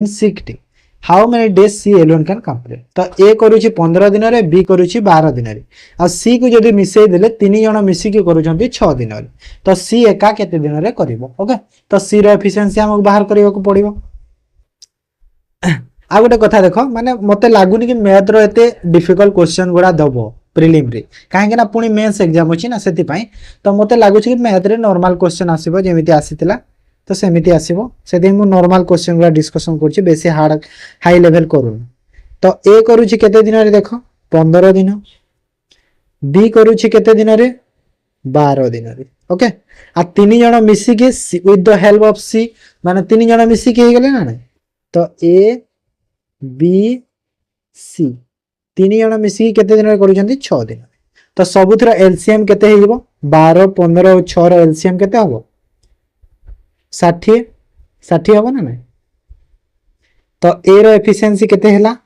sick day. How many days C alone can complete? तो A करूची 15 दिन रे, B करूची 12 दिन रे, आ C को जदि मिसई देले तीन जण मिसी के करूचंती 6 दिन रे, तो C एका केते दिन रे करिवो? ओके, तो C रो एफिशिएंसी हमक बाहर करियो को पड़िवो। आ गोटे कथा देखो, माने मते लागुनी कि मैथ रो एते डिफिकल्ट क्वेश्चन गुडा दबो प्रिलिम रे, काहे ना पुनी मेंस एग्जाम अछि ना, सेति पई तो मते लागु कि मैथ रे नॉर्मल क्वेश्चन आसीबो जेमिति आसीतिला, तो सेमिति आसीबो। सेति मु नॉर्मल क्वेश्चन गुडा डिस्कशन करछि, बेसी हार्ड हाई लेवल करूँ। तो ए करूछि केते दिन रे, देखो 15 दिन, बी करूछि केते दिन रे, 12 दिन रे। ओके, आ तीन जण मिसी के विथ द हेल्प ऑफ सी, माने तीन जण मिसी के हे गेले ना, तो ए बी सी तीन जण मिसी केते दिन रे करूछंती 6 दिन। तो सबुथर एलसीएम केते हे जिवो, 12 15 और 6 रो एलसीएम केते हबो, 60 60 हबो ना। तो ए रो एफिशिएंसी केते हैला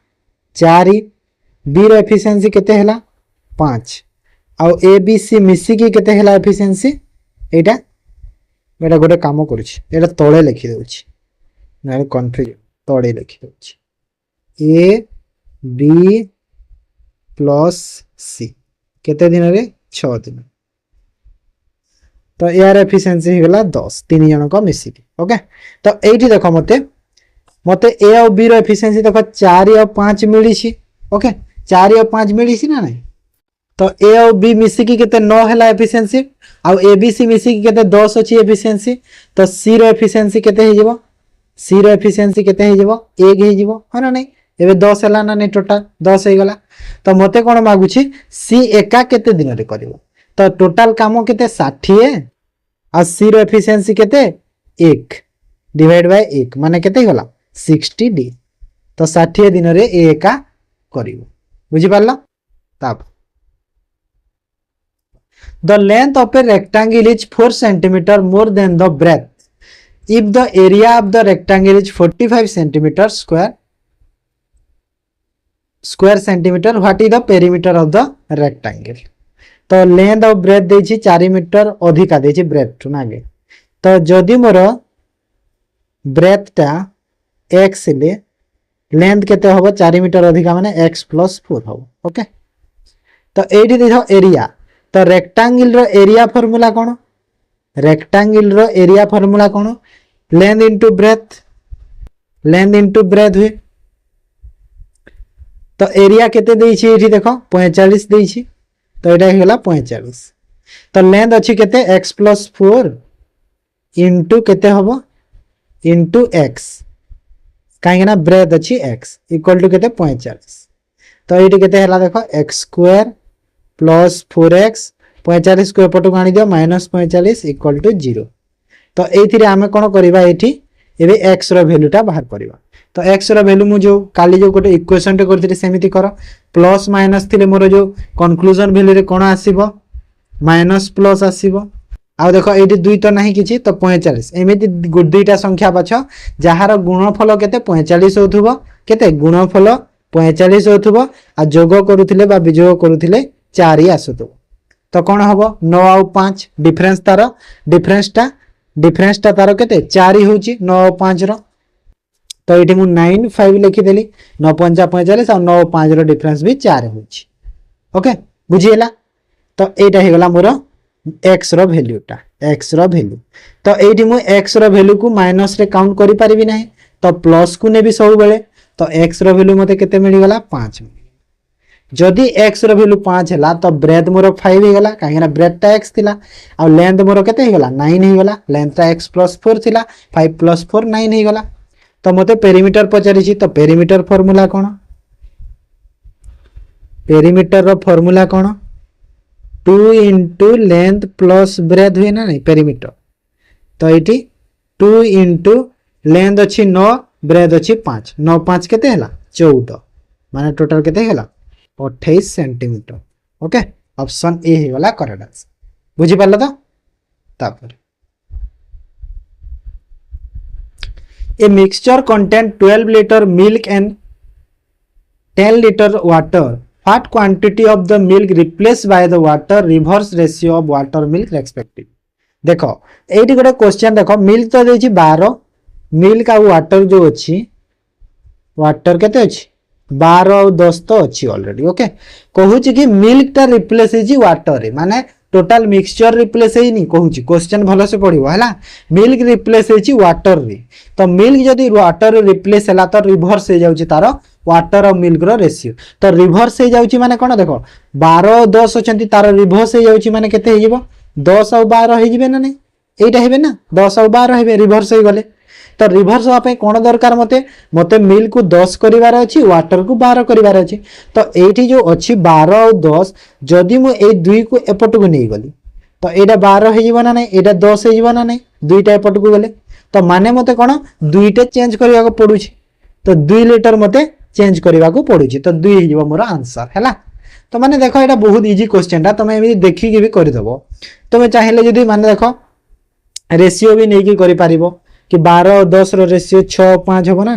4, बी रो एफिशिएंसी केते हैला 5, आ ए बी सी मिसी के केते हैला एफिशिएंसी, एटा गोटे काम करूछि, एटा तळे लिखि देउछि ना, कन्फ्यूज तळे लिखि देउछि, ए बी प्लस सी केते दिन रे, 6 दिन। तो यार एफिशिएंसी हो गला 10, तीन जन को मिसी के। ओके, तो एठी देखो मते ए और बी रो एफिशिएंसी देखो 4 और 5 मिली छी। ओके, 4 और 5 मिली छी ना नहीं, तो ए और बी मिसी के केते 9 हैला efficiency, uh A B C मिसी के केते 10 अछि एफिशिएंसी। तो सी रो एफिशिएंसी केते हे जिवो, सी रो एफिशिएंसी केते हे जिवो, 1 हे जिवो, हो ना नहीं, एबे 10 हैला ना नहीं, टोटल 10 हे गला। तो मते कोन मागुछि, सी एका केते दिन रे करिवो, तो टोटल काम केते 60, आ सी रो एफिशिएंसी केते 1 डिवाइड बाय 1 माने केते गला 60 डी। तो 60 दिन रे ए एका करिवो, बुझि पारला। तब the length of a rectangle is 4 centimeter more than the breadth if the area of the rectangle is 45 centimeter square centimeter, what is the perimeter of the rectangle? तो लेंथ और ब्रेथ देछि 4 metre अधिका देछि breath नागे, तो जदि मोर breath टा x ले length केते होबो 4 मीटर अधिका माने x प्लस 4 होबो। ओके, तो एठी देखो एरिया, तो रेक्टांगल रो एरिया फार्मूला कोन, रेक्टांगल रो एरिया फार्मूला कोन, length into breadth, length into breadth हुए। तो एरिया केते देछि एठी देखो 45 देछि, तो एटा हेला 45। तो लेंथ अछि केते x प्लस 4 इनटू केते होबो, इनटू x, काहे ना ब्रेथ अछि x इक्वल टू केते 45। तो एठी केते हेला देखो x स्क्वायर प्लस 4x, 45 को एपट को आनी दियो माइनस 45 इक्वल टू 0। तो एथिरे आमे कोन करबा, एठी एबे x रो वैल्यूटा बाहर करबा। तो x रो वैल्यू मु जो काली जो गोटे इक्वेशन टे करथिले सेमिति करो, प्लस माइनस थिले मोर जो कंक्लूजन वैल्यू रे कोन आसीबो, माइनस प्लस आसीबो। आ देखो एठी 2 तो नाही किछि, तो 45 एमिति दुईटा संख्या बाछ जहार गुणनफल केते 45 होथुबो, केते गुणनफल 45 होथुबो, आ जोग करूथिले बा विजोग करूथिले 4 ही आसुथुबो। तो कोन हबो 9 और 5 डिफरेंस तार, डिफरेंस ता तार केते 4 ही होची 9 और 5 रो। तो एठी मु 9 5 लिखि देली, 9 5 45 और 9 5 रो डिफरेंस भी 4 होची। ओके, बुझिएला। तो एटा हे गला मोर x रो वैल्यूटा, x रो वैल्यू। तो एठी मु x रो वैल्यू को माइनस रे काउंट करि परिबि नाही, तो प्लस को नेबी सब बेले। तो x रो वैल्यू मते केते मिलि गला 5। जदि x रो वैल्यू 5 हला, तो ब्रेथ मोर 5 हे गला, काहे ना ब्रेथ टा x थिला, आ लेंथ मोर केते हे गला 9 हे गला, लेंथ टा x प्लस 4 थिला, 5 प्लस 4 9 हे गला। तो मते पेरीमीटर पचारि छी, तो पेरीमीटर फार्मूला कोन, पेरीमीटर रो फार्मूला कोन 2 इनटू लेंथ प्लस ब्रेथ हुए ना नहीं पेरीमीटर। तो एठी 2 इनटू लेंथ अछि 9, ब्रेथ अछि 5, 9 5 केते हला 14, माने टोटल केते हला 28 सेंटीमीटर। ओके, ऑप्शन ए हे वाला करेक्ट आंसर, बुझि पारला। तो तापर a mixture contain 12 liter milk and 10 liter water, what quantity of the milk replaced by the water, reverse ratio of water milk respective। देखो एठी गोटे क्वेश्चन, देखो मिल्क तो देछि 12, मिल्क आ वाटर जो अछि वाटर केते अछि 12 और 10 तो अछि ऑलरेडी ओके कहूची कि मिल्क टा रिप्लेस हेजी वाटर रे माने टोटल मिक्सचर रिप्लेस हेई नहीं कहूची क्वेश्चन भलो से पढिबो हला मिल्क रिप्लेस हेजी वाटर रे तो मिल्क जदी वाटर रिप्लेस हला तो रिवर्स हे जाउची तारो वाटर और मिल्क रो रेशियो तो रिवर्स हे जाउची माने कोन देखो 12 और 10 अछंती तारो रिवर्स हे जाउची माने केते हे जिवो 10 और 12 हे जिवे ना नहीं एटा हेबे ना 10 और 12 हेबे रिवर्स हे गले तो रिवर्स होगा कौन दरकार मते मते मिल्क को 10 करिवार अछि वाटर को 12 करिवार अछि तो एठी जो अछि 12 और 10 जदि मु ए दुई को एपट को नै गली तो एटा 12 हे जीवना नै एटा 10 हे जीवना नै दुईटा एपट को गले तो माने मते कोन दुईटा चेंज करिवा को पडुछि तो 2 लीटर मते चेंज करिवा को पडुछि तो 2 हे जीव मोर आंसर हैला तो माने देखो एटा बहुत इजी क्वेश्चन ता तमे एमि देखि के भी करि दबो तमे चाहिले जदि माने देखो रेशियो भी नै कि करि पारिबो कि 12 और 10 रो रेशियो 6-5 होबो ना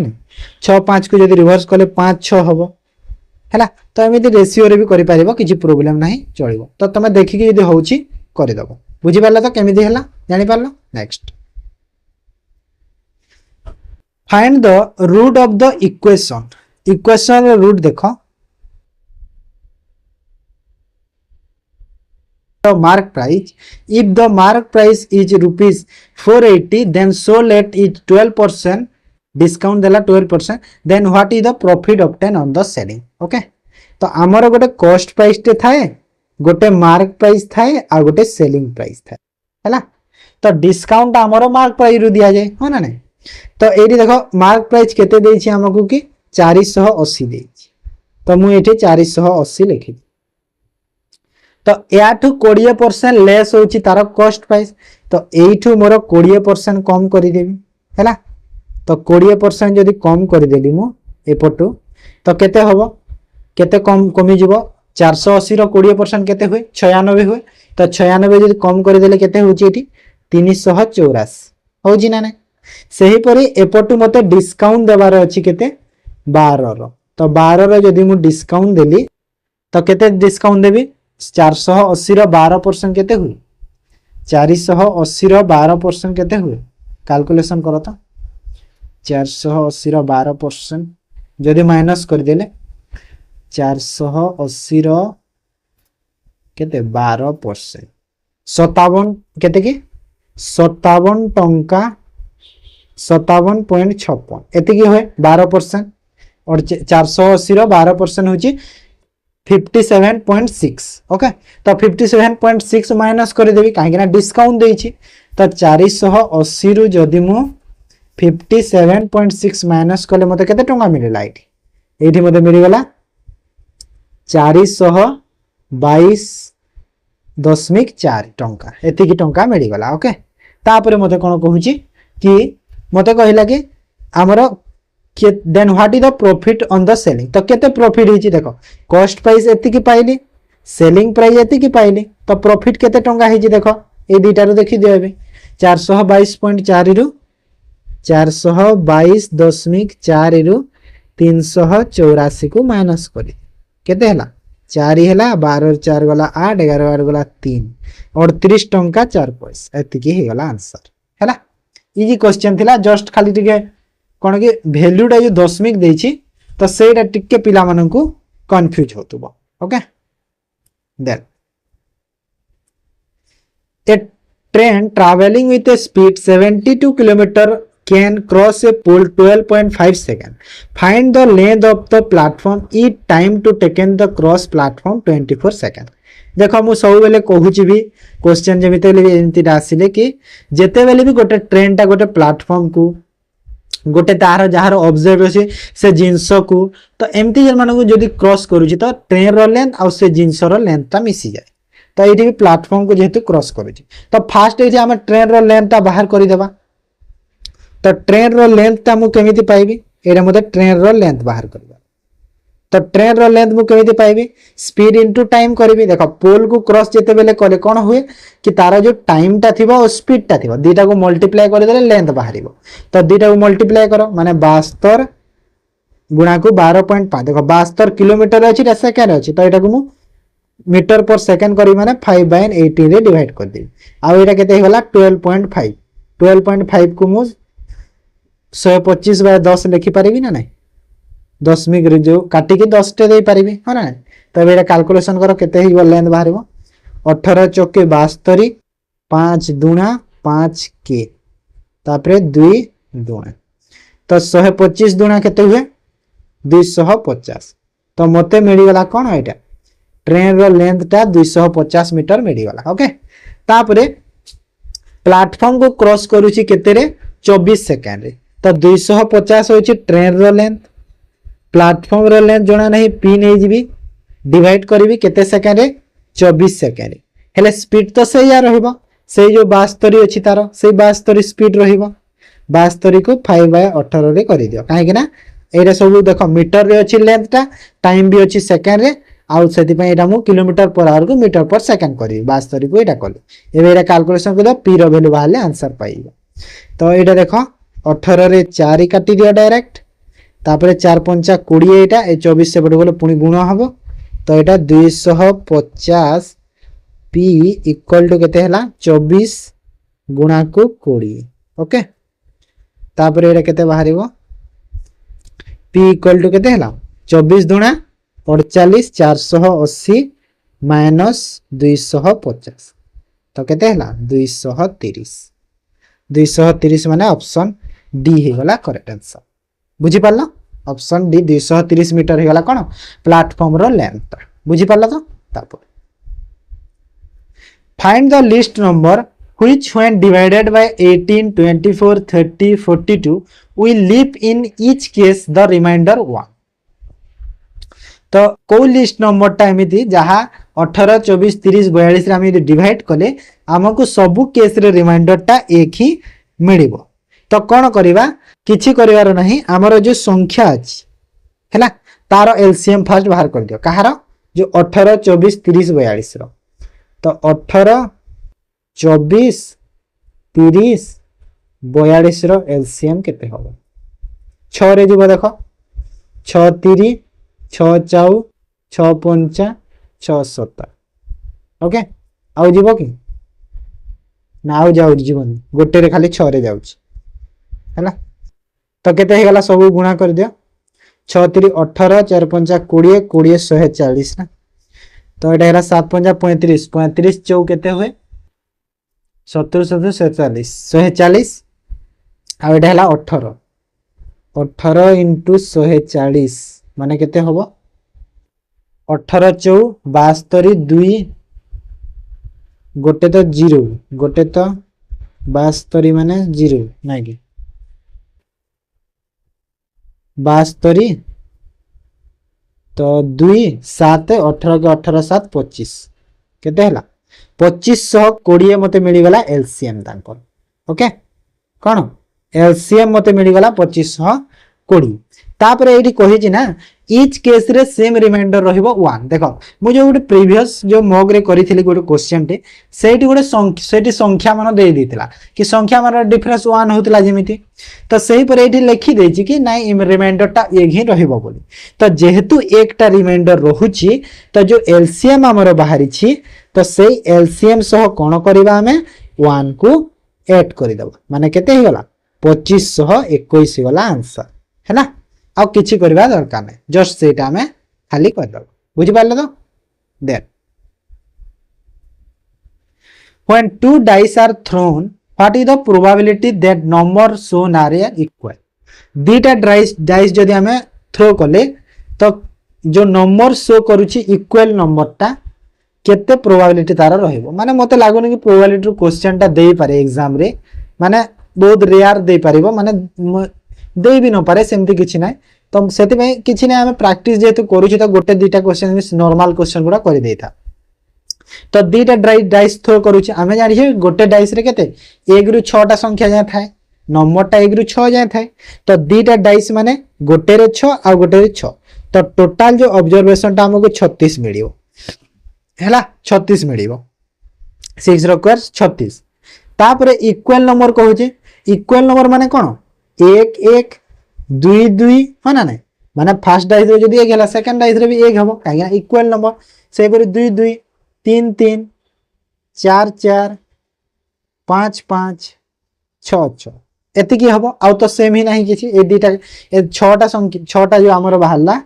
6-5 को जदि रिवर्स कले 5-6 होबो हैला तो एमिति रेशियो रे भी करि पारिबो किछि प्रॉब्लम नाही चलिबो तो तमे देखि के जदि होउची करि दबो बुझि पारला तो केमिति हैला जानि पारलो next find the root of the equation root देखो mark price if the mark price is rupees 480 then so let it 12% discount देला 12% then what is the profit obtained on the selling okay तो हमर गोटे cost price टे थाए गोटे mark price थाए आ गोटे सेलिंग प्राइस थाए हैला तो डिस्काउंट हमर मार्क प्राइस रु दिया जाय हो ना नहीं तो एठी देखो मार्क प्राइस केते देई छी हमकु कि 480 देई छी तो मु एठी 480 लिखि तो याठू 20% लेस होची तार कॉस्ट प्राइस तो एठू मोर 20% कम करि देबी हैला तो 20% जदी कम करि देली मु एपटू तो केते होबो केते कम कमी जिवो 480 रो 20% केते हुए 96 हुए तो 96 जदी कम करि देले केते होची एठी 384 होजी ना नै सही परी एपटू मते डिस्काउंट देबार अछि केते 12 रो तो 12 रो जदी मु डिस्काउंट देली तो केते डिस्काउंट देबी 480 रो 12% केते हुए 480 रो 12% केते हुए कैलकुलेशन करो तो 480 रो 12% जदी माइनस कर देले 480 रो केते 12% 57 केते की 57 टंका 57.56 एते की होय 12% और 480 रो 12% होची 57.6 ओके तो 57.6 माइनस कर देबी काहे ना डिस्काउंट देई छी तो 480 रु जदी मु 57.6 माइनस कले मते केते टंका मिलेला एठी मते मिली गला 422.4 टंका एति की टंका मिली गला ओके तापरे मते कोन कहूची कि मते कहिला कि हमरो then what is the profit on the selling तो केते प्रॉफिट हिची देखो कॉस्ट प्राइस एति की पाइली सेलिंग प्राइस एति की पाइली तो प्रॉफिट केते टंका हिची देखो ए दुईटा रो देखि देबे 422.4 रु 422.4 रु 384 को माइनस करी केते हला 4 हला 12 4 गला 8 11 12 गला 3 38 टंका 4 पैसा एति की हे गला आंसर हला इजी क्वेश्चन थिला जस्ट खाली टिके कोन कि वैल्यूटा जो दशमिक देछि तो सेटा टिके पिला मानन को कंफ्यूज होतबो okay then a train travelling with a speed 72 kilometre can cross a pole 12.5 seconds. Find the length of the platform each time to taken the cross platform 24 seconds. देखो मु सब बेले कहूची भी क्वेश्चन जेमिते एंती आसिले कि जेते बेले भी गोटे ट्रेन टा गोटे प्लेटफॉर्म को गोटे तार जहार ऑब्जर्व अछि से जिंस को तो एमती जन मानको जदी क्रॉस करूची तो ट्रेन रो लेंथ और से जिंस रो लेंथ ता मिसी जाय तो एठी भी प्लेटफॉर्म को जेतु क्रॉस करूची तो फास्ट एठी हम ट्रेन रो लेंथ ता बाहर करि देबा तो ट्रेन रो लेंथ ता मु केमिति पाइबी एटा मते ट्रेन रो लेंथ बाहर करबा तो ट्रेन रो लेंथ मु केमिति पाइबी स्पीड इनटू टाइम करबी देखो पोल को क्रॉस जेते बेले करे कोन हुए कि तारा जो टाइम ता थिबा और स्पीड ता थिबा दीटा को मल्टीप्लाई कर देले लेंथ बाहरिबो तो दीटा को मल्टीप्लाई करो माने 72 गुणा को 12.5 देखो 72 किलोमीटर अछि सेकंड अछि तो एटा को मु मीटर पर सेकंड करी माने 5/18 रे डिवाइड कर देबी आ एटा केते होला 12.5 को मु 125/10 लिखि पारिबी ना नहीं दशमिक जो काटिकी 10 टे दे पारिबी है ना। तो ये कैलकुलेशन कर केते ही लेंथ बाहर 18 चौके 72 5 दुणा 5 के तापरे 2 दुणा तो 125 दुणा केते हुए 250 तो मते मिलगला कौन एटा ट्रेन रो लेंथ टा 250 मीटर मिलगला ओके। तापरे प्लेटफॉर्म को क्रॉस करूची केते रे 24 सेकंड रे तो 250 होची ट्रेन रो लेंथ प्लेटफॉर्म रो लेंथ जणा नहीं पी नै जीबी डिवाइड करबी केते सेकंड रे 24 सेकंड रे हेले स्पीड तो सही या रहबो से जो 72 अछि तारो से 72 स्पीड रहबो 72 को 5/18 रे करि दियो काहे कि ना एटा सब देखो मीटर रे अछि लेंथ टा टाइम भी अछि सेकंड रे आउ सेति पय एटा मु किलोमीटर पर आवर को मीटर पर सेकंड करी 72 को एटा कली एबे एटा कैलकुलेशन कर पी रो वैल्यू बाहले आंसर पाइबो। तो एटा देखो 18 रे 4 काटी दियो डायरेक्ट तापरे 4 5 20 एटा ए 24 से बडे बोले पुनी गुण हबो तो एटा 250 पी इक्वल टू केते हला 24 गुणा को 20 ओके। तापरे एटा केते बाहरिबो पी इक्वल टू केते हला 24 दुणा 48 480 माइनस 250 तो केते हला 230 माने ऑप्शन डी हे गला करेक्ट आंसर बुझी पारला ऑप्शन डी 230 मीटर हे गला कोन प्लेटफॉर्म रो लेंथ बुझी पारला तो तापर find the list number which when divided by 18 24 30 42 will leave in each case the remainder 1 तो को लिस्ट नंबर टा एमिति जहा 18 24 30 42 रे हम डिवाइड कले हमको सब केस रे रिमाइंडर टा एक ही मिलिबो तो कोन करबा किछि करिवार नाही हमर जो संख्या अछि हैला तारो एलसीएम फर्स्ट बाहर कर दियो कहार जो 18 24 30 42 रो तो 18 24 30 42 रो एलसीएम केते होबो 6 रे जीव देखो 6 3 6 4 6 5 6 7 ओके आउ जीव कि ना आउ जाउ जीवन गोटे रे खाली 6 रे जाउछ हैला तो केते हे गला सब गुणा कर दियो 6 3 18 4 5 20 20 140 ना तो एटा हेला 7 5 35 35 चौ केते हुए 70 70 140 140 आ एटा हेला 18 18 into 140 माने केते होबो 18 चौ 72 2 गोटे तो 0 गोटे तो 72 माने 0 नाइ कि 72 तो 2 7 18 के 18 7 25 केते हला 2520 मते मिली गला एलसीएम तांकर ओके कोन एलसीएम मते मिली गला 2520 तापर एठी कहि छि ना ईच केस रे सेम रिमाइंडर रहिबो 1 देखो मु जो गुटे प्रीवियस जो मॉक रे करिथिली गुटे क्वेश्चन टे सेठी गुटे सेठी संख्या मान दे दिथिला कि संख्या मान डिफरेंस 1 होतिला जेमिति तो सही पर एठी लिखि देछि कि नाइ रिमाइंडर टा एक ही रहिबो बोली तो जेहेतु एकटा रिमाइंडर रहुछि तो जो एलसीएम हमर बाहरी छि तो सेही एलसीएम सह कोन करबा हमें 1 को ऐड करि दबा माने केते हे गला 2521 गला आंसर हैना आ किछि करबा दरकार नै जस्ट सेटा हमें खाली कर दब बुझि पारले तो then when two dice are thrown what is the probability that number shown are equal दीटा डाइस जदि हमें थ्रो कले तो जो नंबर शो करूची इक्वल नंबर टा केते प्रोबेबिलिटी तार रहइबो माने मते लागुनी कि प्रोबेबिलिटी क्वेश्चन टा देई पारे एग्जाम रे माने बहुत रेयर देई पारिबो माने देई भी न पारे सेमति किछि नै तो सेति में किछि नै हमें प्रैक्टिस जेतु करूची तो गोटे दीटा क्वेश्चन में नॉर्मल क्वेश्चन गुडा करि देता तो दीटा डाइस थ्रो करूची हमें जानि छै गोटे डाइस रे केते 1 रु 6 टा संख्या जाय थाए नंबर टा 1 रु 6 जाय थाए तो दीटा डाइस माने गोटे रे 6 आ गोटे रे 6 तो टोटल जो ऑब्जर्वेशन टा हमको 36 मिलियो हैला 36 मिलियो 6 रो स्क्वायर 36 तापर इक्वल नंबर कहू छै इक्वल नंबर माने कोन 1 1 2 2 हो ना नै माने फर्स्ट डाइस रे जदी 1 हैला सेकंड डाइस रे भी 1 हबो काया इक्वल नंबर से पर 2 2 3 3 4 4 5 5 6 6 एतिकी हम आउ तो सेम ही नहीं किसी ए दुटा ए छटा संख्या छटा जो आमर बाहरला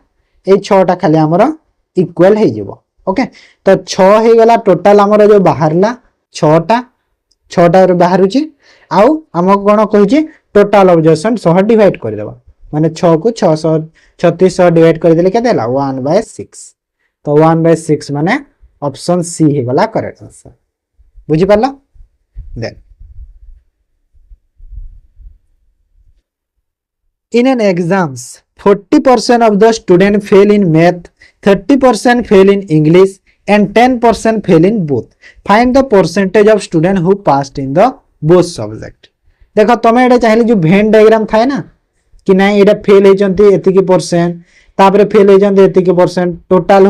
ए छटा खाली आमर इक्वल हो जिवो ओके तो 6 हे गला टोटल आमर जो बाहरला छटा छटा बाहरुची आउ हमको कोन कहूची टोटल ऑब्जर्वेशन 100 डिवाइड कर देबा माने 6 को 600 3600 डिवाइड कर देले के देला 1/6 तो 1/6 माने ऑप्शन सी हे गला करेक्ट आंसर बुझी पाला then in an exams 40% of the student fail in math 30% fail in english and 10% fail in both find the percentage of student who passed in the both subject देखो तमे एटा चाहिले जो Venn diagram थाए ना कि नहीं एटा फेल होचंती एतिकी परसेंट तापरे fail होचंती एतिकी percent total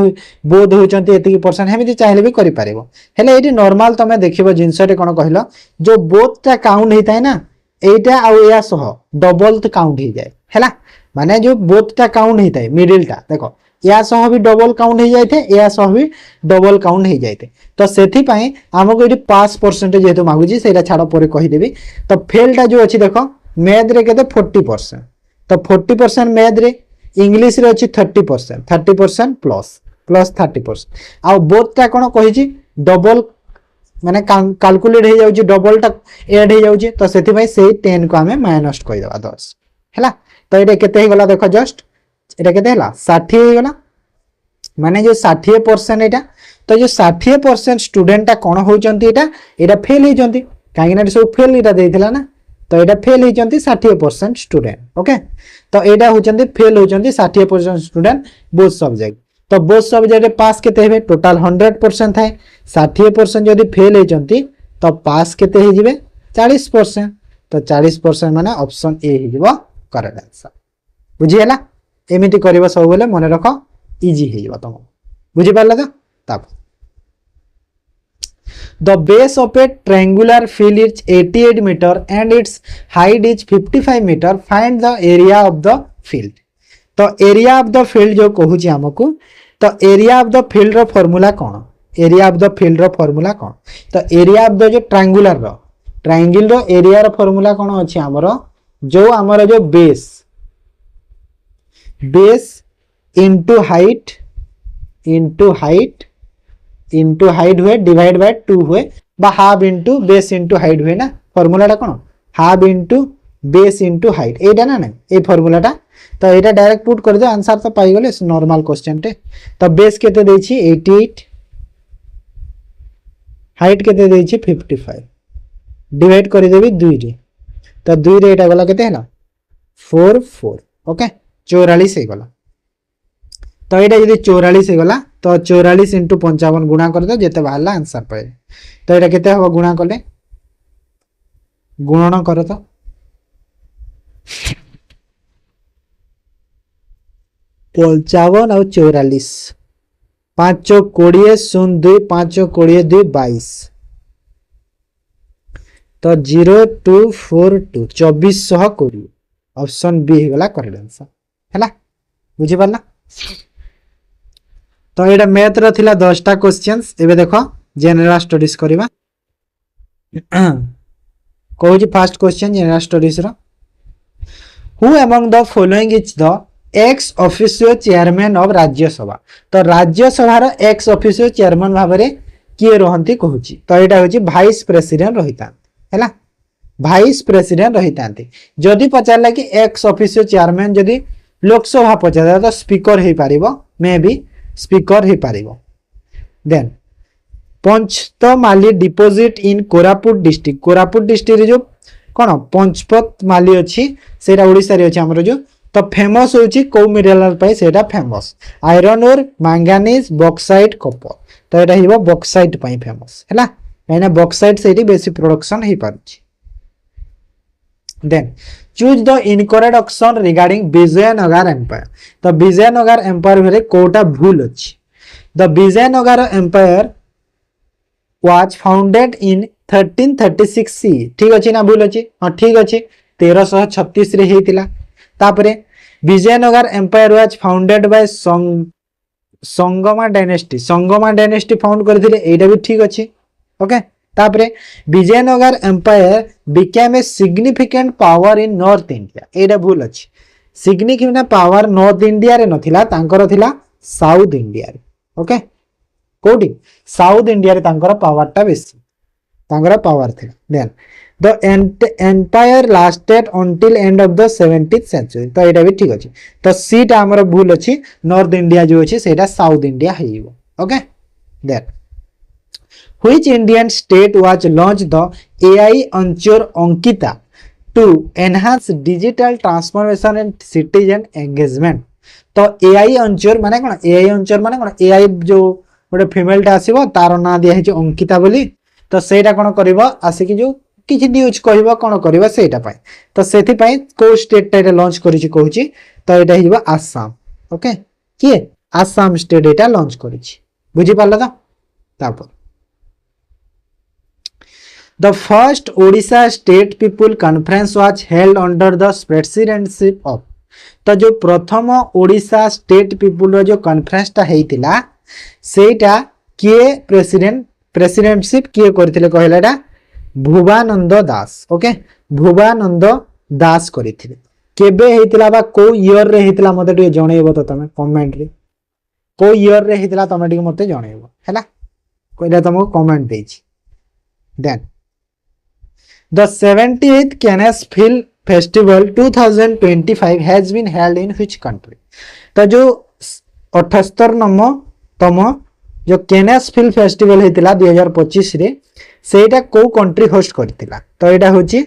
बोध होचंती एतिकी परसेंट हेमिति चाहिले भी करि पारिबो हेले एटी नॉर्मल तमे देखिबो जिंसटे कोन कहिलो जो बोथ ता काउंट हेताय ना एटा आ या सह डबल तो काउंट हो जाए हैला माने जो बोथ ता काउंट हेताय मिडिल ता देखो या सह भी डबल काउंट हो जायते या सह भी डबल काउंट हो जायते तो सेथि पई हमको एटी पास परसेंटेज जेतो मागुजी सेटा छाड़ परे कहि देबी तो फेल ता जो अछि देखो मैथ रे केते 40% तो 40% मैथ रे इंग्लिश रे अछि 30% प्लस 30% आ बोथ ता कोन कहिजी डबल माने कैलकुलेट हो जाउची डबल टा ऐड हो जाउची तो सेथि पई सेही 10 को हमें माइनस कर देबा 10 हैला तो एटा केते हो गला देखो जस्ट एटा केते हला 60 हो गला माने जो 60% एटा तो जो 60% स्टूडेंट ता कोन होचंती एटा फेल हो जंती काहे ना सब फेल एटा देथिला ना तो एटा फेल हो जंती 60% स्टूडेंट ओके तो एटा होचंती फेल हो जंती 60% स्टूडेंट बोथ सब्जेक्ट तो बोथ सब्जेक्ट पास केते हेबे टोटल 100% थाए 60% जदी फेल हो जंती तो पास केते हे जिवे 40% तो 40% माने ऑप्शन ए हे जिवो करेक्ट आंसर बुझी हला एमिति करबो सब बेले मने रखो इजी हे जिवो तुम बुझी पारला तो तब The base of a triangular field is 88 meter and its height is 55 meter. Find the area of the field. तो area of the field जो कहूची हमको तो area of the field रो फॉर्मूला कौन area of the field रो formula कौन तो area of the जो triangular रो triangle रो area रो फॉर्मूला कौन अछि हमरो जो हमरो जो base into height हुए डिवाइड बाय 2 हुए बा half into base into height हुए ना फार्मूलाटा कोन half into base into height एटा ना ए फार्मूलाटा तो एटा डायरेक्ट पुट कर दे आंसर तो पाई गले नॉर्मल क्वेश्चन टे तो बेस केते देई छी 88 हाइट केते देई छी 55 डिवाइड कर देबी 2 रे तो 2 रे एटा गला केते हला 4 ओके 44 हे गला तो एटा यदि 44 हे गला तो 44 × 55 गुणा कर दो जेते बाहरला आंसर पाए तो एटा केते हो गुणा करले गुणन कर तो 55 और 44 5 20 0 2 5 20 2 22 तो 0242 2420 ऑप्शन बी हे गला करेक्ट आंसर हैला बुझी पारला तो एटा मैथ रो थिला 10टा क्वेश्चंस एबे देखो जनरल स्टडीज करबा कहूची फर्स्ट क्वेश्चन जनरल स्टडीज रो who among the following is the ex officio chairman of Rajya Sabha तो राज्यसभा रो एक्स ऑफिशियल चेयरमैन भाबरे किए रहंती कहूची तो एटा होची वाइस प्रेसिडेंट रहिता हैला वाइस प्रेसिडेंट रहितांती जदी पचारला कि एक्स ऑफिशियल चेयरमैन जदी लोकसभा पचारा तो स्पीकर हे पारिबो मे बी स्पीकर हे पारिबो then Panchpatmali deposit in Koraput district जो कोन पंचपत माली अछि सेटा ओडिसा रे अछि हमरो जो तो फेमस होछि को मिनरल पाई सेटा फेमस आयरन और मैंगानीज बॉक्साइट कॉपर तो एटा हिबो बॉक्साइट पाई फेमस हैला एना बॉक्साइट सेठी बेसी प्रोडक्शन हे पारुछि then choose the incorrect option regarding Vijayanagara empire तो विजयनगर एम्पायर भेरे कोटा भूल अछि the Vijayanagara empire was founded in 1336 C ठीक अछि ना भूल अछि हां ठीक अछि 1336 रे हेतिला तापरे Vijayanagara empire was founded by Sangama dynasty found करथिले एटा भी ठीक अछि ओके तापरे Vijayanagara empire became a significant power in north India एटा भूल अछि सिग्निफिकेंट पावर नॉर्थ इंडिया रे नथिला तांकर थिला साउथ इंडिया रे ओके कोडी साउथ इंडिया रे तांकर पावर टा बेसी तांकर पावर थिला then the empire lasted until end of the 17th century तो एटा भी ठीक अछि तो सीटा हमर भूल अछि नॉर्थ इंडिया जो अछि सेटा साउथ इंडिया हेइबो okay then which Indian state was launched the AI Anchor Ankita to enhance digital transformation and citizen engagement तो AI Anchor माने कोन AI Anchor माने कोन AI जो गोटे फीमेल टा आसीबो तार ना दिया है जो अंकिता बोली तो सेटा कोन करबो आसी कि जो किछि न्यूज कहबो कोन करबो सेटा पय तो सेथि पय को स्टेट टा लॉन्च करिछि कहूछि तो एटा हिबो आसाम ओके कि आसाम स्टेट एटा लॉन्च करिछि बुझि पाला त तापर The first Odisha State People Conference was held under the presidency of तो जो प्रथम ओडिशा स्टेट पीपुल रो जो कॉन्फ्रेंस टा हेतिला सेटा किए प्रेसिडेंटशिप किए करथिले कहलाडा भुवानंद दास ओके भुवानंद दास करथिले केबे हेतिला बा को ईयर रे हेतिला मते टे जणेबो तो तमे कमेंट रे को ईयर रे हेतिला तमे टे मते जणेबो हैला कोइला तमको कमेंट देछि then The 70th Cannes Film Festival 2025 has been held in which country? तो जो 78तम जो कैनेस फिल्म फेस्टिवल हेतिला 2025 रे सेटा को कंट्री होस्ट करथिला तो एटा होची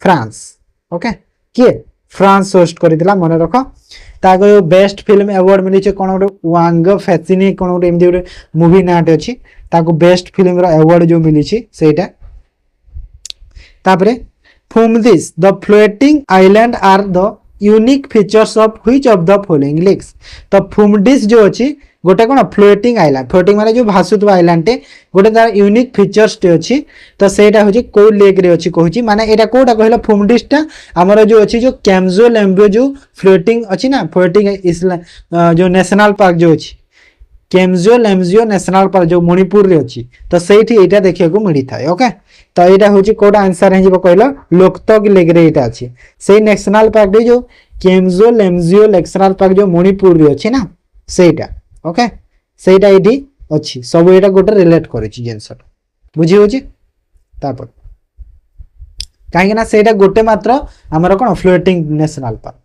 फ्रांस ओके के फ्रांस होस्ट करथिला मन रखो ताको बेस्ट फिल्म अवार्ड मिली छै कोन वांग फैसिनी कोन एमदी मूवी नाट अछि ताको बेस्ट फिल्म रो अवार्ड जो मिली छै सेटा तापरे phumdis the floating island are the unique features of which of the following lakes तो फुमडिस जो अछि गोटे कोन फ्लोटिंग आइलैंड माने जो भासुतवा आइलैंड टे गोटे तार यूनिक फीचर्स टे अछि तो सेटा होछि को लेक रे अछि कहूछि माने एटा कोटा कहला फुमडिस टा हमर जो अछि जो कैम्जो लेम्बो जो फ्लोटिंग अछि ना फ्लोटिंग जो नेशनल पार्क जो अछि कैम्जो लेम्जियो नेशनल पार्क जो मणिपुर रे अछि तो सेठी एटा देखिया को मिली थाए ओके तो एटा होची कोडा आंसर हे जिवो कहलो लोकतक लेक रे एटा अछि सेही नेशनल पार्क रे जो कैम्जो लेम्जियो नेशनल पार्क जो मणिपुर रे अछि ना सेटा ओके सेटा एठी अछि सब एटा गोटे रिलेट करिछि जेंसर बुझी होची तापर काहे ना सेटा गोटे मात्र हमर कोन floating national park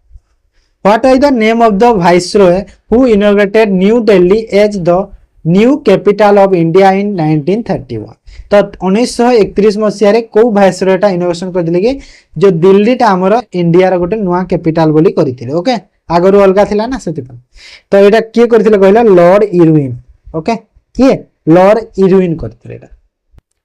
What is the name of the viceroy who inaugurated New Delhi as the new capital of India in 1931? तो 1931 मसिया रे को वाइसरॉय टा इनोवेशन कर दिले कि जो दिल्ली टा हमर इंडिया रा गोटे नुवा कैपिटल बोली करिथिले ओके आगरो अलगा थिला ना सेति तो एटा के करिथिले कहला लॉर्ड इरविन ओके के लॉर्ड इरविन करिथिले एटा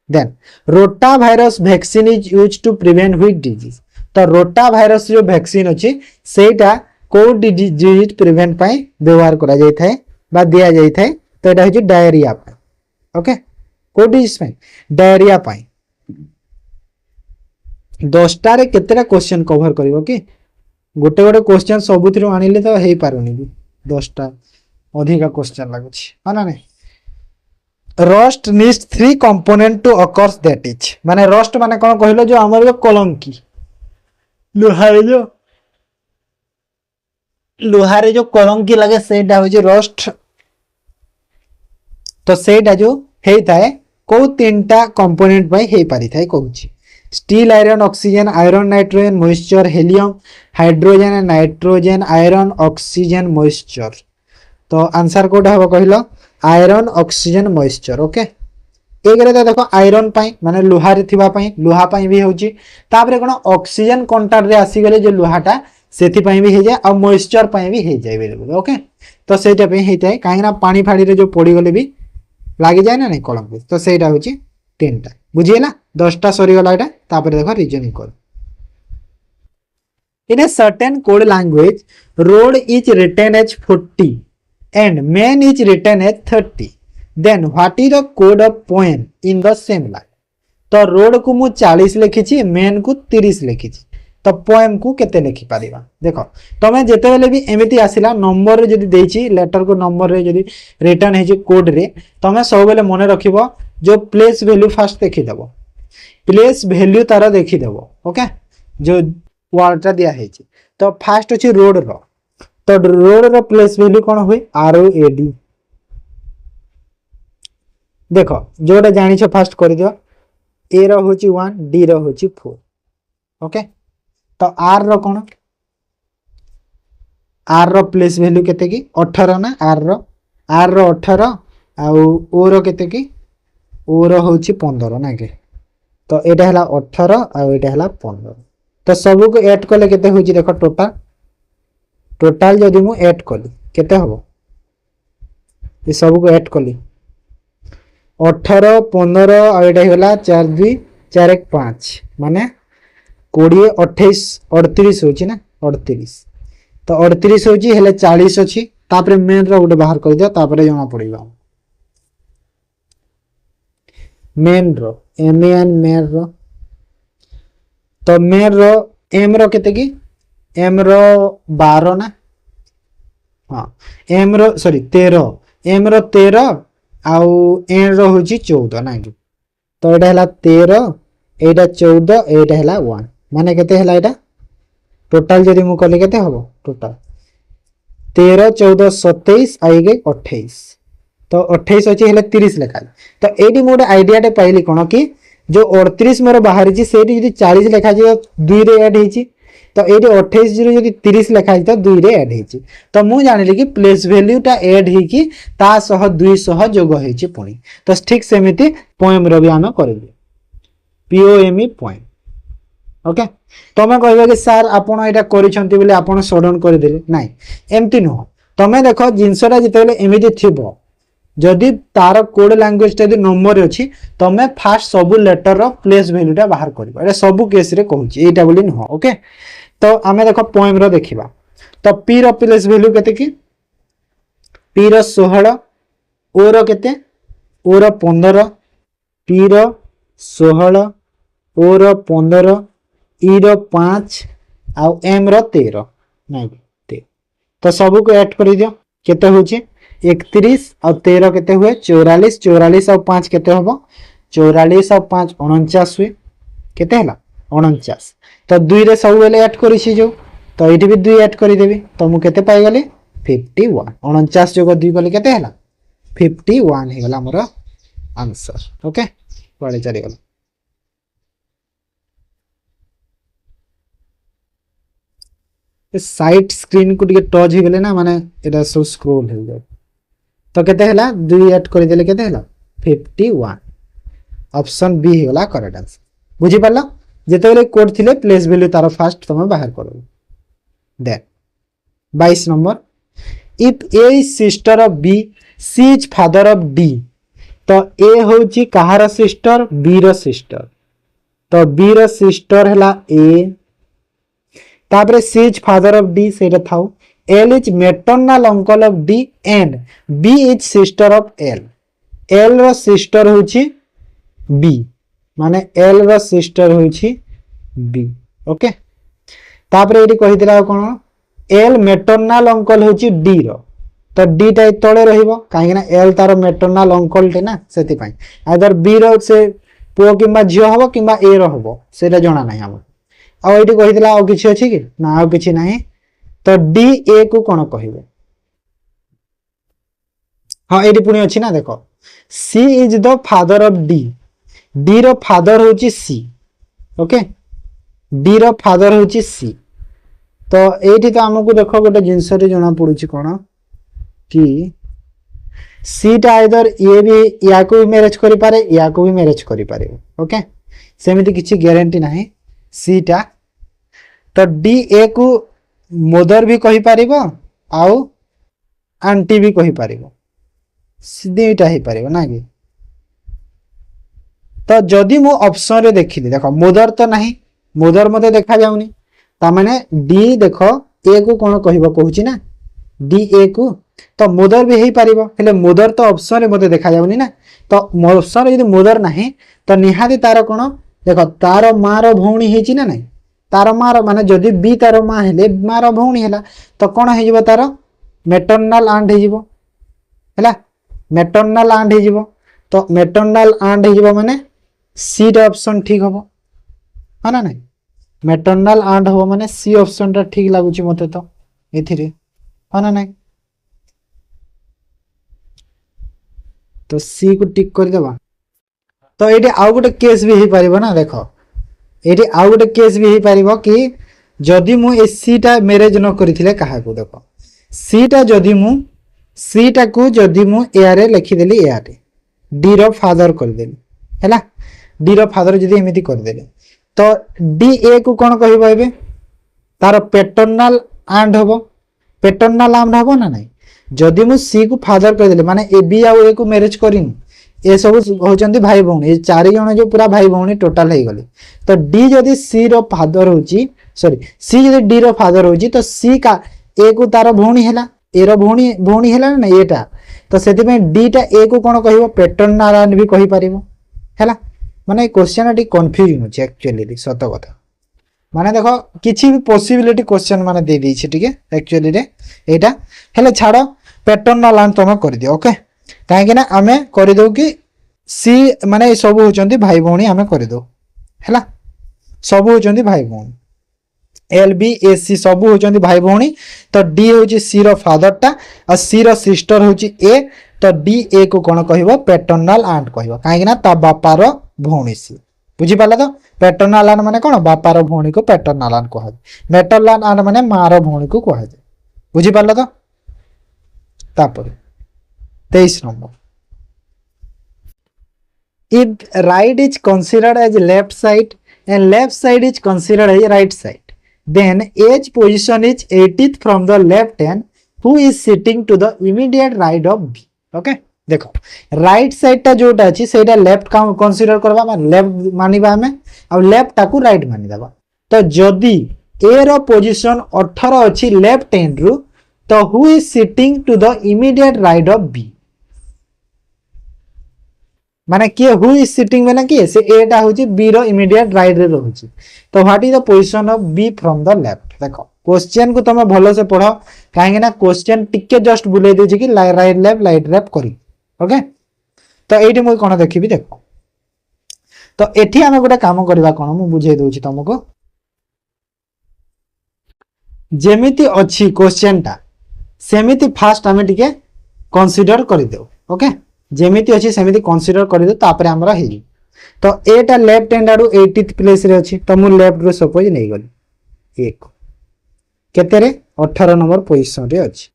then rotavirus vaccine is used to prevent which disease तो रोटा वायरस जो वैक्सीन अछि सेटा को डिजीज प्रिवेंट पाई व्यवहार करा जाय थाए बा दिया जाय थाए तो एटा होची डायरिया पाई ओके को डिजीज पाई डायरिया पाई 10टा रे केतेटा क्वेश्चन कवर करिवो कि गोटे गोटे क्वेश्चन सबुथिरो आनिले तो हेई पारुनी 10टा अधिका क्वेश्चन लागुछि हाना नै rust needs 3 component to occurs that is माने रस्ट माने कोन कहिलो जो हमर जो कलंकी लोहारे जो कलंकी लगे सेटा हो जो रस्ट तो सेटा जो हेई थाए को तीनटा कंपोनेंट पई हेई पारि थाए कहूची steel iron oxygen iron nitrogen moisture helium hydrogen and nitrogen iron oxygen moisture तो आंसर कोटा हो कहिलो आयरन ऑक्सीजन मॉइस्चर ओके एक रे देखो आयरन पाई माने लोहा रे थिबा पाई लोहा पाई भी होची तापरे कोन ऑक्सीजन काउंटर रे आसी गेले जो लोहाटा सेथि पाई भी हे जाय आ मॉइस्चर पाई भी हे जाय बिल्कुल ओके तो सेटा पे हे जाय काहे ना पानी फाड़ी रे जो पड़ी गले भी लागि जाय ना नै कलम तो सेटा होची 10टा बुझिएला 10टा सरी गला एटा तापरे देखो रीजनिंग कर in a certain code language road is written as 40 and man is written as 30 then what is the code of poem in the same line तो रोड को मु 40 लिखि छी मैन को 30 लिखि छी तो पोएम को केते लिखि पारिबा देखो तमे जेते बेले भी एमिति आसिला नंबर रे जदी देछि लेटर को नंबर रे जदी रिटर्न हे जे कोड रे तमे सब बेले मने रखिबो जो प्लेस वैल्यू फर्स्ट देखि दबो प्लेस वैल्यू तार देखिदेव ओके जो वार्डटा दिया है तो फास्ट अच्छी रोड रो तो रोड रो प्लेस वैल्यू कौन हुए ROAD देख जोटा जानी फास्ट कर दियो ए रो होची 1 डी रो होची 4 ओके तो आर रो कौन आर रो प्लेस वैल्यू केते की 18 ना आर रो 18 आउ ओ रो केते की ओ रो होची 15 ना के तो एटा हला 18 आउ एटा हला 15 तो सब को ऐड कले केते होची देखो टोटल जदी मु ऐड कली केते हबो ये सब को ऐड कली 18 15 आ एटा होला 4 2 4 1 5 माने 20 28 38 होची ना 38 तो 38 होची हेले 40 अछि तापरे मेन रो उडे बाहर कर दिया तापरे जमा पड़ीबा मेन रो एन मेन रो तो मेन रो एम रो केते की एम रो 12 ना हां एम रो सॉरी 13 एम रो 13 आउ एन रो होची 14 ना कि तो एटा हला 13 एटा 14 एटा हला 1 माने केते हला एटा टोटल जदी मु कले केते हबो टोटल 13 14 27 आइगे 28 तो 28 अछि हेले 30 लेखा तो एडी मोड आईडिया टे पाइली कोन कि जो 38 मोर बाहर छि सेडी जदी 40 लेखा छि 2 रे ऐड हिछि तो एडी 28 जीरो जदी 30 लेखा छि तो 2 रे ऐड हिछि तो मु जानिली कि प्लेस वैल्यू टा ऐड हि कि ता सह 200 जोग हिछि पुनी तो ठीक सेमिति पोएम रो भी हम करबे POME पोएम ओके तमे कहबे कि सर आपण एटा करिसंती बोले आपण सडन कर देले नाही एम्ति न तमे देखो जिंसटा जितेले एमिति थिबो जदि तार कोड लैंग्वेज टा नंबर अछि तमे फास्ट सब लेटर रो प्लेस वैल्यू टा बाहर करबो एटा सब केस रे कहूची एटा बोली न ओके तो आमे देखो पोएम रो देखिबा तो P रो प्लेस वैल्यू केते की P रो 16 O रो केते O रो 15 P रो 16 O रो 15 E रो 5 आ M रो 13 नहीं तो सब को ऐड कर दियो केते होची 31 और 13 केते हुए 44 44 और 5 केते होबो 44 और 5 49 हुए केते हला 49 तो 2 रे सब बेले ऐड करिछि जो तो एठी भी 2 ऐड करि देबी तो मु केते पाई गले 51 49 जोग 2 कले केते हला 51 हे गला हमर आंसर ओके पड़े चली गला साइड स्क्रीन को टिके टच हो गले ना माने एटा सब स्क्रॉल हो जाय तो केते हला 2 ऐड कर देले केते हला 51 ऑप्शन बी होला करेक्ट आंसर बुझी परला जेतेले कोड थिले प्लेस वैल्यू तार फास्ट तमे बाहर करो then 22 number if A is sister of B C is father of D तो A होची कहार सिस्टर B रो सिस्टर तो B रो सिस्टर हला A तापरे C is father of D सेटा थाउ L is maternal uncle of D and B is sister of L L रो sister होची B माने L रो सिस्टर होची B ओके तापरे एटी कहि दिला कोन L maternal uncle होची D रो तो D टा तळे रहिबो काहे ना L तारो maternal uncle टे ना सेति पई आदर B रो से पो किबा जियो हबो किबा A रो हबो सेटा जणा नाही हम आ एटी कहि दिला आ किछि अछि कि ना आ किछि नाही तो D A को कोन कहिबे हां एटी पुनी अछि ना देखो C is the father of D D रो फादर होची C ओके D रो फादर होची C तो एठी तो हमकु देखो गोटे जिंस रे जणा पडुची कोन कि सी टा आइदर ये भी या को भी मैरिज करि पारे या को भी मैरिज करि पारे ओके सेमिति किछि गारंटी नाही सी टा तो डी ए को मदर भी कहि पारिबो आउ आंटी भी कहि पारिबो सीधेटा ही पारिबो ना कि तो जदि मु ऑप्शन रे देखिली देखो मदर तो नाही मदर मते देखा जाउनी ता माने डी देखो ए को कोन कहिबो कहूची ना डी ए को तो मदर भी हेई पारिबो हेले मदर तो ऑप्शन रे मते देखा जाउनी ना तो ऑप्शन रे यदि मदर नाही तो निहाती तार कोन देखो तार मार भौणी हेची ना नाही तार मार माने जदि बी तार मा हेले मार भौणी हैला तो कोन हे जिवो तार मैटरनल आंट हे जिवो हैला मैटरनल आंट हे जिवो तो मैटरनल आंट हे जिवो माने सी टा ऑप्शन ठीक हम हाँ ना नहीं मैटरनाल आंट हम माने सी ऑप्शन टा ठीक लगुच मते तो एथिरे हाँ ना नहीं तो सी को टिक कर देबा तो ये आउ गोटे केस भी हो पार ना देख ये आउ गोटे केस भी हो पार कि जदि मु ए सी टा मैरेज न करथिले काहा को देख सी टा जदि मु सी टा को जदि मु एआर लिखिदेली एआर डी रो फादर करदेली हैला डी रो फादर जदि एमिति करदेले तो डी ए को कौन कहबो एबे तार पैटर्नल आंट हबो पैटर्नल आंट हबो ना नहीं जदि मु सी को फादर करदेले माने ए बी आ ए को मैरेज करिन ए सब होचंती भाई भौणी ए चारि जण जो पूरा भाई भौणी टोटल हे गले तो डी जदि सी रो फादर होची सॉरी सी जदि डी रो फादर होची तो सी का ए को तार भौणी हैला ए रो भौणी भौणी हैला ना एटा तो सेति में डी टा ए को कोन कहबो पैटर्नल आंट भी कहि परिबो हैला माने क्वेश्चन टी कंफ्यूजन होची एक्चुअली सत कथा माने देखो किछि भी पॉसिबिलिटी क्वेश्चन माने दे दी छी ठीक है एक्चुअली रे एटा हेले छाड़ो पैटर्नल आंट तमे कर दियो ओके काहे ना आमे कर दो कि सी माने सब होचंती भाई भौणी आमे कर दो हैला सब होचंती भाई भौणी एल बी ए सी सब होचंती भाई भौणी तो डी होची सी रो फादर टा और सी रो सिस्टर होची ए तो डी ए को कोन कहबो पैटर्नल आंट कहबो काहे ना ता बापा रो भौणी सी बुझी पाला तो पैटर्नल आंट माने कोन बापा रो भौणी को पैटर्नल आंट कहबो मैटरनल आंट माने मां रो भौणी को कहबो बुझी पाला तो तापर 23 number if right is considered as left side and left side is considered as right side then H position is 80th from the left hand who is sitting to the immediate right of B okay देखो right side टा जोटा अछि सेटा left का consider करबा माने left मानिबा हमें और लेफ्ट टा को राइट मानि देबा तो जदी ए रो पोजीशन 18 अछि लेफ्ट हैंड रु तो who is sitting to the immediate right of B माने किए हु इज सिटिंग माने किए से ए टा होची बी रो इमीडिएट राइट रे रहउची तो what is the position of B from the left देखो क्वेश्चन को तमे भलो से पढ़ो काहे ना क्वेश्चन टिके जस्ट बुले देछि कि राइट लेफ्ट करी ओके तो एठी मु कोन देखिबी देखो तो एठी हम गोटे काम करबा कोन मु बुझे दोछि तुमको जेमिति अछि क्वेश्चन टा सेमिति फास्ट हमें टिके कंसीडर कर देओ ओके जेमिति अछि सेमिति कंसीडर कर दे तापर हमरा हेई तो एटा लेफ्ट हैंड आडू 80th प्लेस रे अछि तो मु लेफ्ट रो सपोज नै गली एक केते रे 18 नंबर पोजीशन रे अछि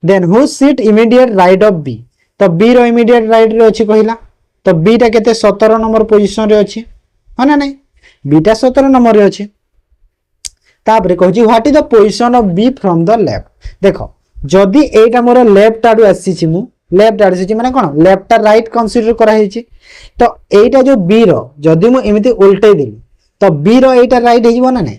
then who sit immediate right of B तो बी रो इमीडिएट राइट रे अछि कहिला तो बी टा केते 17 नंबर पोजीशन रे अछि ह ना नै बी टा 17 नंबर रे अछि तापर कहछि what is the position of B from the left देखो जदी एटा मोर लेफ्ट आडू आसी छि मु लेफ्ट आडू छि माने कोन लेफ्ट राइट कंसीडर करा हेछि तो एटा जो बी रो जदी मु एमिति उल्टे देली तो बी रो एटा राइट हे जिवो ना नै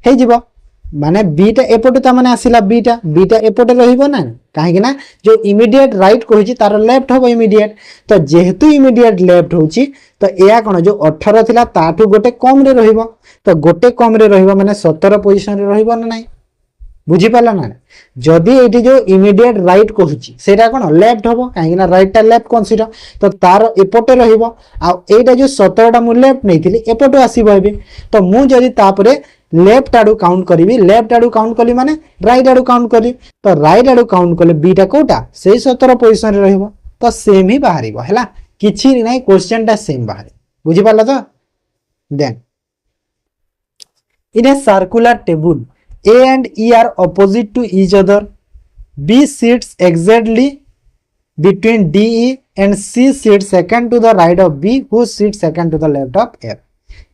हे जिवो माने बी टा एपटे ता माने आसीला बी टा एपटे रहिबो ना काहे कि ना जो इमीडिएट राइट कहिछि तार लेफ्ट होबो इमीडिएट तो जेहेतु इमीडिएट लेफ्ट होछि तो एया कोन जो 18 थिला ताठू गोटे कम रे रहिबो तो गोटे कम रे रहिबो माने 17 पोजीशन रे रहिबो ना नै बुझी पाला ना जदी एठी जो इमीडिएट राइट कहुछि सेटा कोन लेफ्ट होबो काहे कि ना राइट टा लेफ्ट कंसीडर तो तार एपटे रहिबो आ एटा जो 17 टा मु लेफ्ट नैथिली एपटे आसीबो एबे तो मु जदी तापरे लेफ्ट आडू काउंट करिवि लेफ्ट आडू काउंट कली माने राइट आडू काउंट कली तो राइट आडू काउंट कले बी टा कोटा सेही 17 पोजीशन रे रहिबो तो सेम ही बाहरिबो हैला किछि नै क्वेश्चन टा सेम बाहरे बुझी पाला तो then in a circular table A and E are opposite to each other. B sits exactly between D, E and C sits second to the right of B, who sits second to the left of F.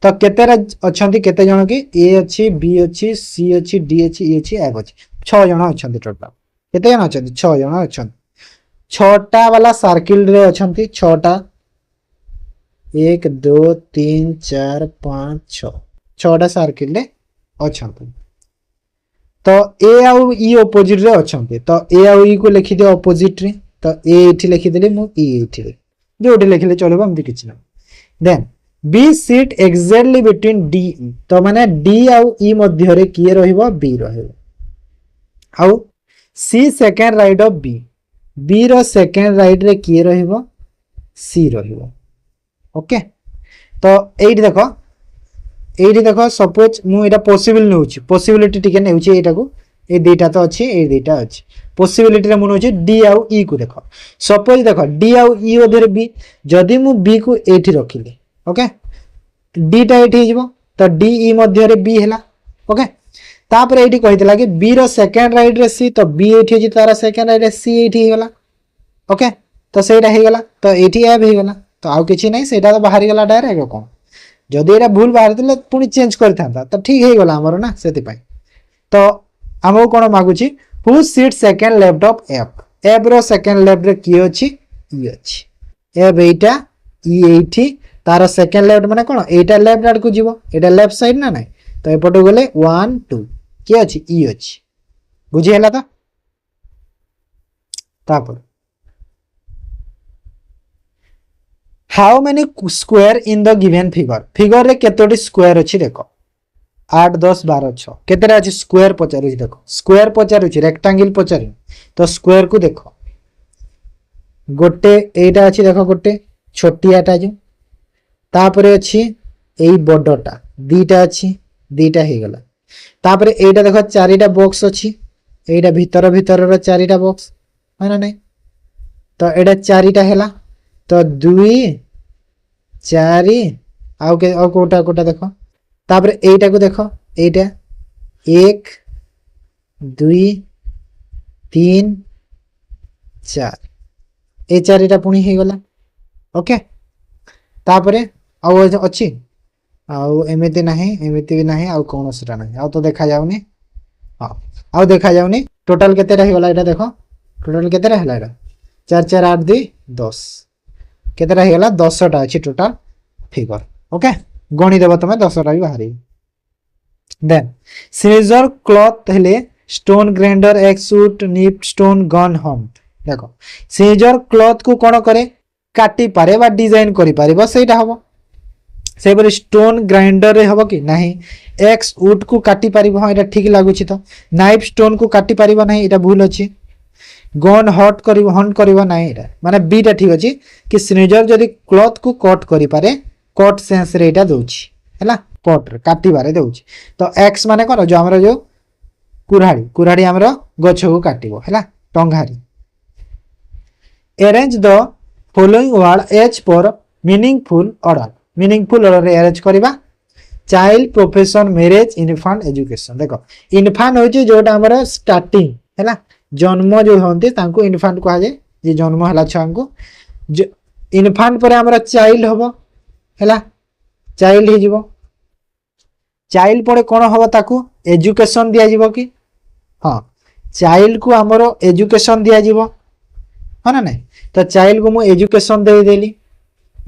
तो केते अछंती केते जण की A अछि B अछि C अछि D अछि E अछि F अछि 6 जण अछंती टोटल केते जण अछंती 6 जण अछंती 6टा वाला सर्किल रे अछंती 6टा 1 2 3 4 5 6 6टा सर्किल रे अछंती तो ए आउ ई ऑपोजिट रे अछंती तो ए आउ ई को लिखि दे ऑपोजिट रे तो ए एठी लिखि देले मु ई एठी जोटी लिखले चलबो हम किछ ना then B sit exactly between D तो माने डी आउ ई मध्य रे किए रहिबो बी रहिबो आउ C second right of B B रो सेकंड राइट रे किए रहिबो सी रहिबो ओके तो एइट देखो सपोज मु एटा पॉसिबल नउची पॉसिबिलिटी टिके नेउची एटा को ए दुईटा तो अच्छी ए दुईटा अच्छी पॉसिबिलिटी रे मु नउची डी आउ ई को देखो सपोज देखो डी आउ ई ओधर बी जदी मु बी को एठी रखिली ओके डी टा एठी हिजबो तो डी ई मध्य रे बी हैला ओके तापर एठी कहितला कि बी रो सेकंड राइट रे सी तो बी एठी होची तारा सेकंड राइट रे सी एठी गला ओके तो सेटा हे गला तो एठी एब हे गला तो आउ किछि नै सेटा तो बाहरी गला डायरेक्ट कोन जदी एटा भूल बाहर दिले पुनी चेंज करथांता तो ठीक हे गला हमरो ना सेति पई तो हमो कोन मागुची who sit second left of F F रो सेकंड लेफ्ट रे की अछि ई अछि एफ एटा ई एठी तार सेकंड लेफ्ट माने कोन एटा लेफ्ट आड को जीवो एटा लेफ्ट साइड ना नै तो एपटो गले 1 2 की अछि ई अछि बुझी हैला तो तापर how many square in the given figure रे केतोटी स्क्वायर अछि देखो 8 10 12 6 केतेरा अछि स्क्वायर पचारुछि देखो स्क्वायर पचारुछि रेक्टेंगल पचारु तो स्क्वायर को देखो गोटे एटा अछि देखो गोटे छोटियाटा जो तापरे अछि एई बडटा दीटा अछि दीटा हे गला तापरे एटा देखो चारिटा बॉक्स अछि एटा भीतर भीतर रो चारिटा बॉक्स माने नै तो एटा चारिटा हैला तो 2 4 आउ के आउ कोटा कोटा देखो तापरे एटा को देखो एटा 1 2 3 4 ए चारिटा पुनी हे गला ओके तापरे आउ अछि आउ एमिति नाही एमिति भी नाही आउ कोन सेटा नाही आउ तो देखा जाउनी हां आउ देखा जाउनी टोटल केते रहि गला एटा देखो टोटल केते रहला एटा 4 4 8 2 10 केते रहि गला 10 टा अछि टोटल फिगर ओके गणी देबो तमे 10 टा भी बाहरी देन सीजर क्लॉथ हेले स्टोन ग्राइंडर एक्सूट निप स्टोन गन हम देखो सीजर क्लॉथ को कोन करे काटी पारे बा डिजाइन करि पारिबो सेटा हबो से बरे स्टोन ग्राइंडर रे हबो कि नाही एक्स वुड को काटी पारिबो हां एटा ठीक लागुछि तो नाइफ स्टोन को काटी पारिबो नाही एटा भूल अछि गन हट करिबो हंट करिबो नाही एटा माने बी टा ठीक अछि कि सीजर जदी क्लॉथ को कट करि पारे कट सेंस रे एटा दोछि हैला कट रे काटी बारे दोछि तो एक्स माने कोन जो हमरो जो कुराडी हमरो गछ को काटिबो हैला टंगारी arrange the following word each पर मीनिंगफुल ऑर्डर रे अरेंज करबा child profession marriage infant education देखो इन्फांट होची जोटा हमरो स्टार्टिंग हैला जन्म जो होंते तांको इन्फांट कहा जाय जे जन्म हला छांको इन्फांट पर हमरो चाइल्ड होबो हैला चाइल्ड हे जीवो चाइल्ड परे कोन होबो ताकू एजुकेशन दिया जीवो कि हां चाइल्ड को हमरो एजुकेशन दिया जीवो हां ना नै तो चाइल्ड को मु एजुकेशन दे देली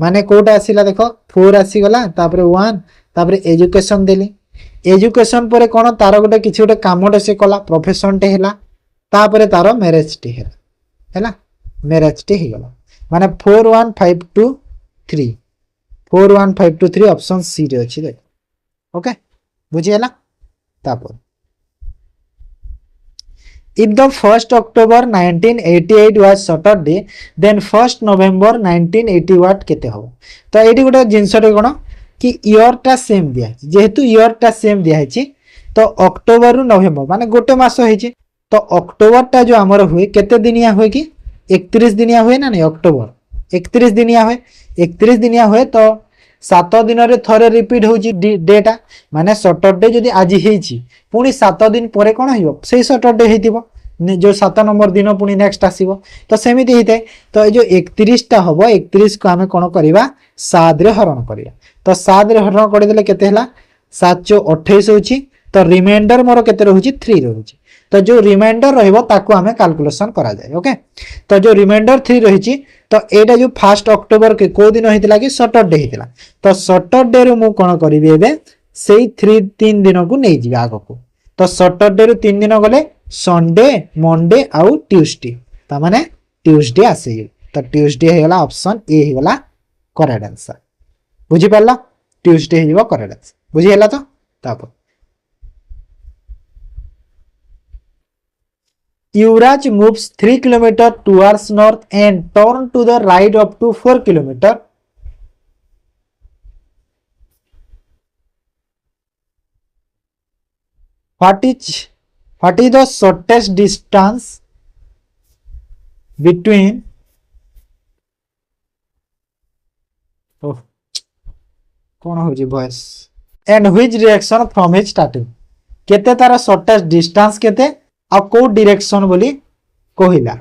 माने कोटा आसीला देखो 4 आसी गला तापरे 1 तापरे एजुकेशन देली एजुकेशन परे कोन तार गोटे किछि गोटे कामटे से कला प्रोफेशन टे हैला तापरे तार मैरिज टे हैला मैरिज टे हे गला माने 4 1 5 2 3 4 1 5 2 3 ऑप्शन सी रे अछि देख ओके बुझी हैला तापर if the 1st October 1988 was Saturday then 1st November 1980 what केते हो तो एटी गोटे जिंस रे कोन कि ईयर टा सेम दिया जेहेतु ईयर टा सेम दिया है तो अक्टोबर रु नवेम्बर माने गोटे मास होई तो अक्टोबर टा जो हमर हुए केते दिनिया हुए कि 31 दिनिया हुए ना नहीं अक्टोबर 31 दिनिया हुए 31 दिनिया हुए तो 7 दिन रे थरे रिपीट होची डेटा माने सैटरडे जदी आज हेची पुनी 7 दिन परे कोन हियो सेही सैटरडे हेतिबो जो 7 नंबर दिन पुनी नेक्स्ट आसीबो तो सेमिति हिते तो जो 31 टा हबो 31 को हमें कोन करबा 7 रे हरण करिया तो 7 रे हरण कर देले केते हला 7 जो 28 होची तो रिमाइंडर मोर केते रहउची 3 रहउची तो जो रिमाइंडर रहइबो ताको हमें कैलकुलेशन करा जाय ओके तो जो रिमाइंडर 3 रहिची तो एटा जो 1 अक्टोबर के को दिन हितला कि सैटरडे हितला तो सैटरडे रे मु कोन करबी एबे सेही 3 दिन को नै जिबा आगो को तो सैटरडे रो 3 दिन गले संडे मंडे आउ ट्यूसडे ता माने ट्यूसडे आसे तो ट्यूसडे हे गला ऑप्शन ए हे गला करेक्ट आंसर बुझी परला ट्यूसडे हे जिवो करेक्ट आंसर बुझी हैला तो तापर Yuvraj moves 3 km towards north and turn to the right up to 4 km. What is the shortest distance between कौन हो voice and which direction from his starting केते तार शॉर्टेस्ट डिस्टेंस केते आ को डायरेक्शन बोली कहला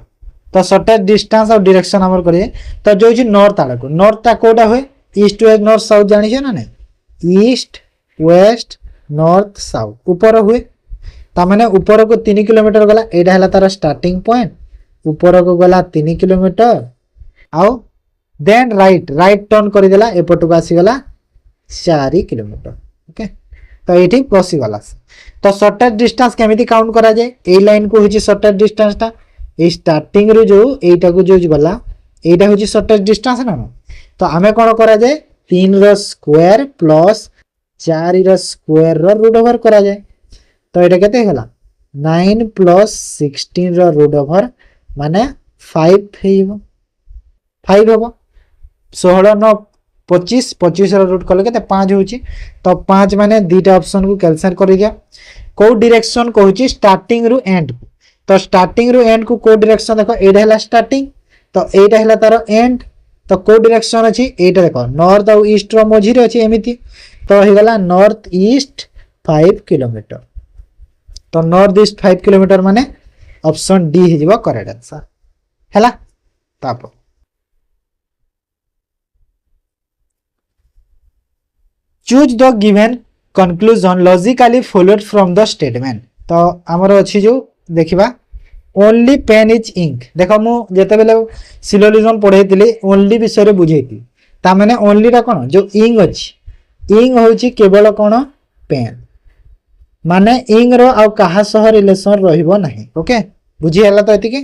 तो शॉर्टेस्ट डिस्टेंस और डायरेक्शन हमर करिए तो जो जी नॉर्थ आड़ को नॉर्थ ता कोटा हुए ईस्ट वेस्ट नॉर्थ साउथ जानि छै ना नहीं ईस्ट वेस्ट नॉर्थ साउथ ऊपर हुए ता माने ऊपर को 3 किलोमीटर गला एडा हला तार स्टार्टिंग पॉइंट ऊपर को गला 3 किलोमीटर आओ देन राइट राइट टर्न कर देला एपट को आसी गला 4 किलोमीटर ओके तो ये पसी गला तो शॉर्टेस्ट डिस्टेंस केमिति काउंट करा जाए ए लाइन को होची शॉर्टेस्ट डिस्टेंस ता ए स्टार्टिंग रो जो एटा को जो गला एटा होची शॉर्टेस्ट डिस्टेंस ना तो आमे कोन करा जाए 3 रो स्क्वायर प्लस 4 रो स्क्वायर रो रूट ओवर करा जाए तो एटा केते हला 9 प्लस 16 रो रूट ओवर माने 5 हेइबो 5 होबो 16 9 25 25 रो रूट कले केते 5 होची तो 5 माने दीटा ऑप्शन को कैंसिल कर दिया को डायरेक्शन कहूची स्टार्टिंग रु एंड तो स्टार्टिंग रु एंड को डायरेक्शन देखो एटा हला स्टार्टिंग तो एटा हला तार एंड तो को डायरेक्शन अछि एटा देखो नॉर्थ और ईस्ट रो मझी रे अछि एमिति तो हे गला नॉर्थ ईस्ट 5 किलोमीटर तो नॉर्थ ईस्ट 5 किलोमीटर माने ऑप्शन डी हे जिवो करेक्ट आंसर हला ताप choose the given conclusion logically followed from the statement तो आमर अच्छी जो देखा ओनली पेन इज इंक देख मु जेते बेले सिलोजिज्म पढ़ाई ओनली विषय रे बुझेती ता माने ओनली रा कोन जो इंक अछि इंक होची केवल कोन पेन माने इंक रो आ कहा सह रिलेशन रहिबो नाही ओके बुझी हला तो एतिके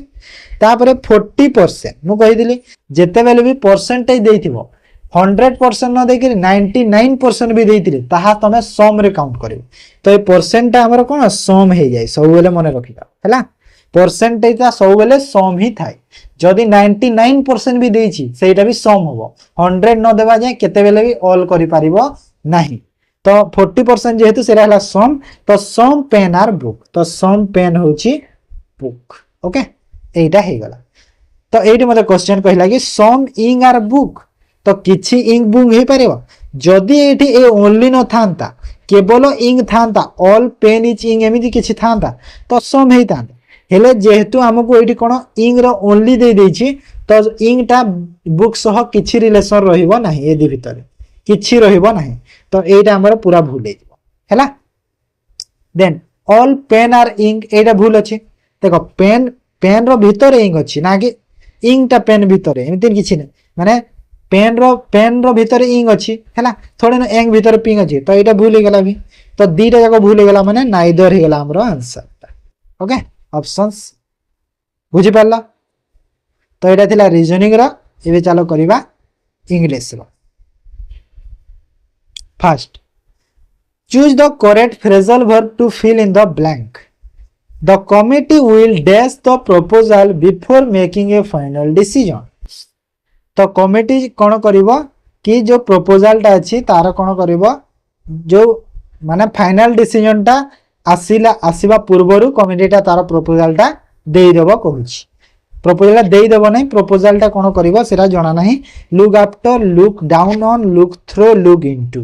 तापरे 40% मु कहि दिली जेते बेले भी परसेंटेज देइथिबो 100% न देखि 99% भी देइथिले ताहा तमे सम रे काउंट करियो तो ए परसेंट ता हमर कोन सम हे जाय सब बेले मने रखिता हला परसेंटेज ता सब बेले सम ही थाय जदी 99% भी देइछि सेटा भी सम होबो 100 न देबा जाय केते बेले भी ऑल करि पारिबो नाही तो 40% जेहेतु सेरा हला सम तो सम पेन आर बुक तो सम पेन होची बुक ओके एटा हे गला तो एटी मते क्वेश्चन कहला कि सम इंक आर बुक तो किछि इंक बुक हे पारेबो जदी एठी ए ओनली न थांता केवल इंक थांता ऑल पेन इज इंक एमिति किछि थांता तो सम हे थांता हेले जेहेतु हमको एठी कोन इंक रो ओनली दे देछि तो इंक ता बुक सह किछि रिलेशन रहिबो नाही एदि भितरे किछि रहिबो नाही तो एटा हमर पूरा भूल हे जिवो हैला then all pen are ink एटा भूल अछि देखो पेन पेन रो भितरे इंक अछि ना कि इंक ता पेन भितरे एमिति किछि नै माने पेन रो भितरे इंक अछि हैला थोड़े न इंक भितरे पिंक अछि तो एटा भूल हे गेला भी तो दीटा जाको भूल हे गेला माने नाइदर हे गेला हमरो आंसर ओके ऑप्शंस बुझी पाला तो एटा थिला रीजनिंग रो एबे चलो करिबा इंग्लिश रो first choose the correct phrasal verb to fill in the blank the committee will dash the proposal before making a final decision तो कमिटी कोन करिवो कि जो प्रपोजल टा अछि तार कोन करिवो जो माने फाइनल डिसीजन टा आसीबा पूर्वरु कमिटी टा तार प्रपोजल टा देई देबो कहूछि प्रपोजल देई देबो नै प्रपोजल टा कोन करिवो सेरा जणा नाही look after look down on look through look into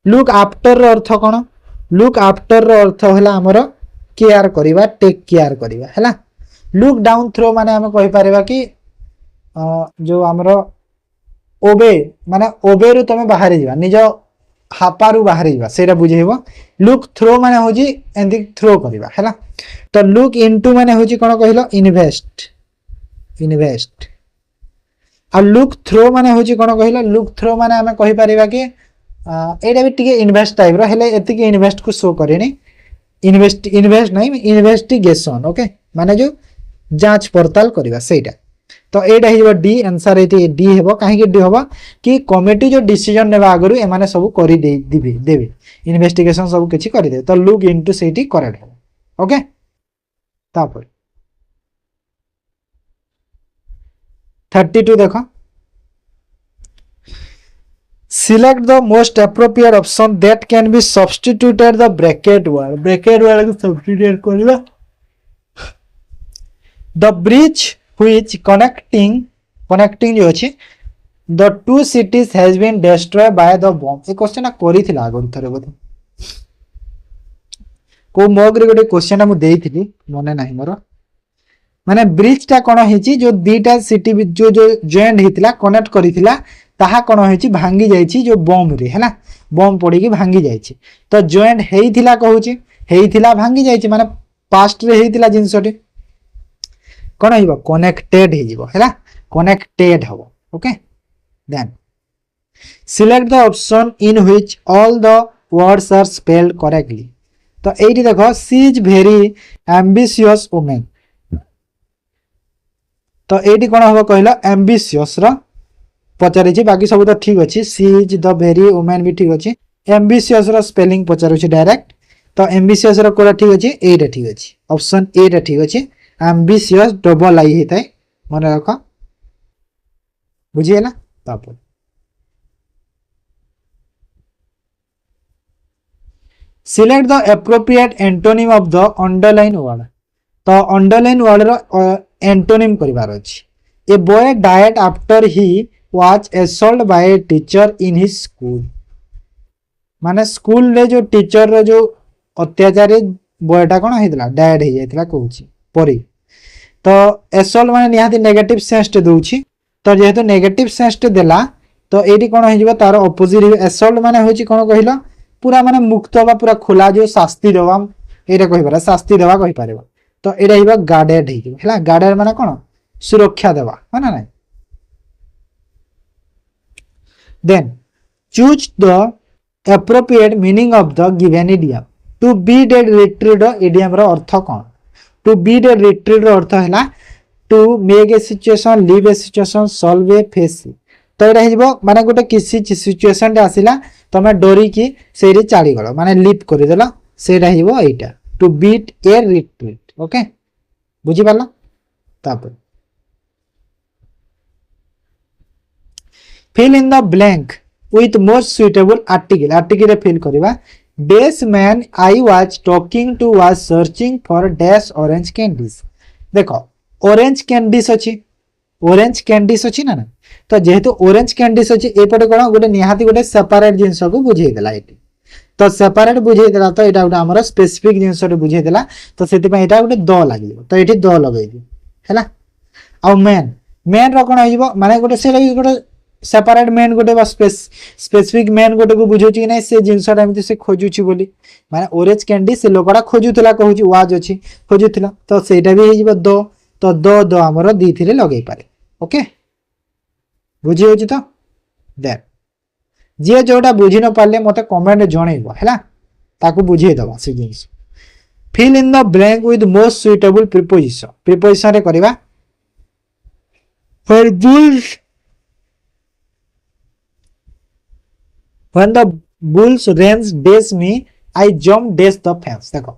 look after रो अर्थ कोन लुक आफ्टर रो अर्थ हला हमर केयर करिवा टेक केयर करिवा हला लुक डाउन थ्रो माने हम कहि पारिबा कि जो हमरो ओबे माने ओबे रु तमे बाहर जीवा निजो हापारु बाहर जीवा सेटा बुझेबो लुक थ्रो माने होजी एंदी थ्रो करिवा हैला तो लुक इनटू माने होजी कोन कहिलो इन्वेस्ट आ लुक थ्रो माने होजी कोन कहिलो लुक थ्रो माने हमें कहि पारिबा कि एटा भी टिके इन्वेस्ट टाइप रो हेले एतिके इन्वेस्ट को शो करेनी इन्वेस्ट नहीं इन्वेस्टिगेशन ओके माने जो जांच पड़ताल करिवा सेटा तो एटा हिबो डी आंसर एटी डी हेबो काहे कि डी होबो कि कमिटी जो डिसीजन नेबा आगरु ए माने सब करि देबे इन्वेस्टिगेशन सब किछि करि दे तो लुक इनटू सेटी करेक्ट हो ओके तापर 32 देखो select the most appropriate option that can be substituted the bracket word को सब्स्टिट्यूट करबा द ब्रिज व्हिच कनेक्टिंग जो अछि the two cities has been destroyed by the bomb a question करिथिला आगु थरे बोध को मग रे गोटे क्वेश्चन मु देइथिली मने नाही मोर माने ब्रिज टा कोन हेची जो दीटा सिटी जो जॉइंट हितला कनेक्ट करिथिला ताहा कोन हेची भांगी जाईची जो बॉम्ब रे हैला बॉम्ब पड़ी की भांगी जाईची तो जॉइंट हेइथिला कहूची हेइथिला भांगी जाईची माने पास्ट रे हेइथिला जिंसटी कोन हिबो कनेक्टेड हिजिबो हैला कनेक्टेड हबो okay then select the option in which all the words are spelled correctly तो एठी देखो she is very ambitious women तो एठी कोन हबो कहलो एम्बिशियस रो पचारि छी बाकी सब तो ठीक अछि सी इज द वेरी वुमेन भी ठीक अछि एम्बिशियस रो स्पेलिंग पचारु छी डायरेक्ट तो एम्बिशियस रो कोरा ठीक अछि एटा ठीक अछि ऑप्शन ए टा ठीक अछि एम्बिशियस डबल आई हेतै मन रख बुझिएला तापर select the appropriate antonym of the underline word तो अंडरलाइन वर्ड रो एंटोनिम करिवार अछि a boy died after he was assault by a teacher in his school माने स्कूल रे जो टीचर रो जो अत्याचारी बॉयटा कोन हेतला डाइड हे जायतला कहूची परी तो असॉल्ट माने निहाती नेगेटिव सेंस टे दोउची तो जेहेतु नेगेटिव सेंस टे देला तो एडी कोन हे जिवो तार ऑपोजिट असॉल्ट माने होची कोन कहिलो पूरा माने मुक्त बा पूरा खुला जो शास्ति देवा एटा कहि पारे शास्ति देवा कहि पारेबो तो एटा हिबा गार्डेड हे हैला गार्डेड माने कोन सुरक्षा देवा माने नै then choose the appropriate meaning of the given idiom to be dead retreat idiom रो अर्थ कोन टू बी डेड रिट्रीड रो अर्थ हैला to make a situation leave a situation solve a face तो एटा हिबो माने गोटे किसी सिचुएशन रे आसिला तमे डोरी की सेरी चाडी गलो माने लीप करि देला सेटा हिबो एटा to beat a retreat okay बुझी पाला तापर fill in the blank with most suitable article रे fill करिबा dash man I was talking to was searching for dash orange candies देखो orange candies अछि ना तो जेहेतु orange candies अछि एपटे कोन गोटे निहाती गोटे सेपरेट जिंस को बुझेई देला एटी तो सेपरेट बुझेई देला तो एटा गोटे हमर स्पेसिफिक जिंस रे बुझेई देला तो सेति पय एटा गोटे द लागिबो तो एटी द लगेई दी हैला आ मैन रो कोन आइबो माने गोटे से लागि गोटे सेपरेट मैन गोटे बा स्पेसिफिक मैन गोटे को बुझोची नै से जिंसटा एमति से खोजुची बोली माने ऑरेंज कैंडी से लोकड़ा खोजुतला कहूची वाज अछि खोजुतला तो सेटा भी हेजिबो दो तो दो हमरो दी थिरे लगेई पारे ओके बुझी होची तो देन जे जोटा बुझी न पाले मते कमेंट जणैबो हैला ताकू बुझी दबा से जिंस fill in the blank with most suitable preposition रे करबा for bulls when the bulls ran dash me I jumped dash the fence देखो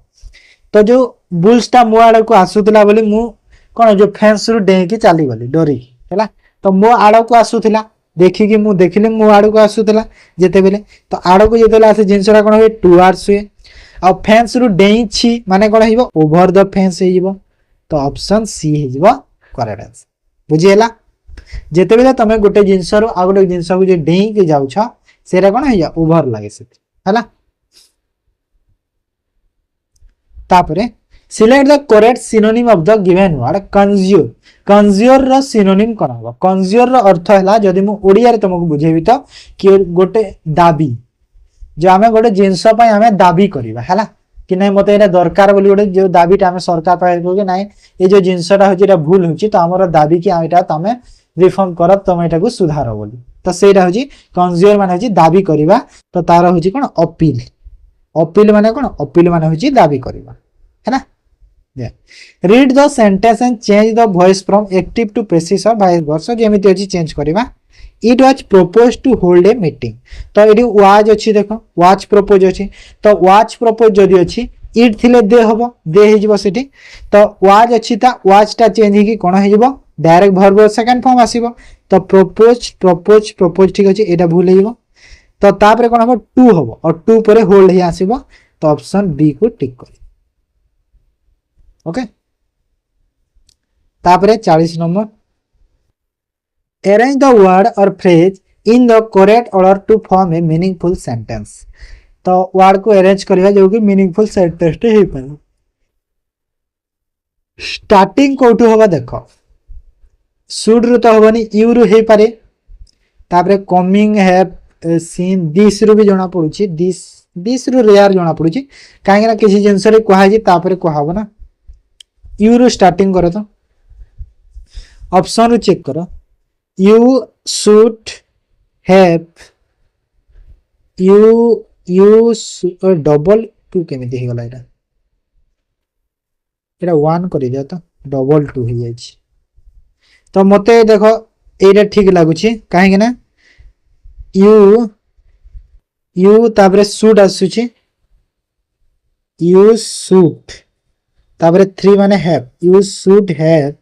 तो जो बुल्स टा मो आड़ को आसुतला बोली मु कोन जो फेंस रु डे की चली गली डरी हैला तो मो आड़ को आसुतला देखि कि मु देखिले मो आड़ को आसुतला जेते बेले तो आड़ को जेते आसे जिंसरा कोन होय टुवर्ड्स हुए आ फेंस रु डे छी माने कोन हिबो ओवर द फेंस हिबो तो ऑप्शन सी हिबो करेक्ट आंसर बुझिएला जेते बेले तमे गोटे जिंसरो आ गोटे जिंस को जे डे के जाउ छ सेरा कोन है ओवर लागे से हैला तापरे select the correct synonym of the given word conjure रो सिनोनिम कोन हो कंज्यूर रो अर्थ हैला जदी मु ओडिया रे तुमको बुझेबी तो कि गोटे दाबी जो हमें गोटे जिंस पय हमें दाबी करबा हैला कि नै मते एटा दरकार बोली गोटे जो दाबीटा हमें सरकार पाए कि नै ए जो जिंसटा होची एटा भूल होची तो हमर दाबी कि एटा तमे रिफॉर्म करब तमे एटा को सुधार बोली तो सेटा होची कंज्यूर माने होची दाबी करबा तो तार होची कोन अपील माने कोन अपील माने होची दाबी करबा है ना read the sentence and change the voice from active to passive और वाइस वर्सा जेमिति होची चेंज करबा it was propose to hold a meeting तो एडी वाज अछि देखो वाज प्रपोज अछि तो वाज प्रपोज जदी अछि इट थिले दे हबो दे हेजिबो सेठी तो वाज अछि ता वाज टा चेंज हे कि कोन हेजिबो डायरेक्ट वर्ब सेकंड फॉर्म आसीबो तो प्रपोज ठीक अछि एटा भूल हेइबो तो तापर कौन हम टू हम और टू पर होल्ड ही आसब तो ऑप्शन बी को टिक कर ओके तापर 40 नंबर अरेंज द वर्ड और phrase in the correct order to form a meaningful sentence तो वर्ड को अरेंज करवा जो कि मीनिंगफुल सेंटेंस टे हे पारे स्टार्टिंग कोठू होबा देखो शुड रु तो होबनी यू रु हे पारे तापर कमिंग हैव सीन दिस रु भी जणा पडुची दिस रु रेयर जणा पडुची काहे ना किसी जिंस रे कहा जी तापर कहाबो ना यू रु स्टार्टिंग करो तो ऑप्शन रु चेक करो you should have U double two केमिति हे गला एटा वन कर दिया तो डबल टू हो जाए तो मते देखो ये ठीक लगुच कहीं ना यू यू तापर शुड आसुची यू शुड तापर 3 माने हैव यू शुड हैव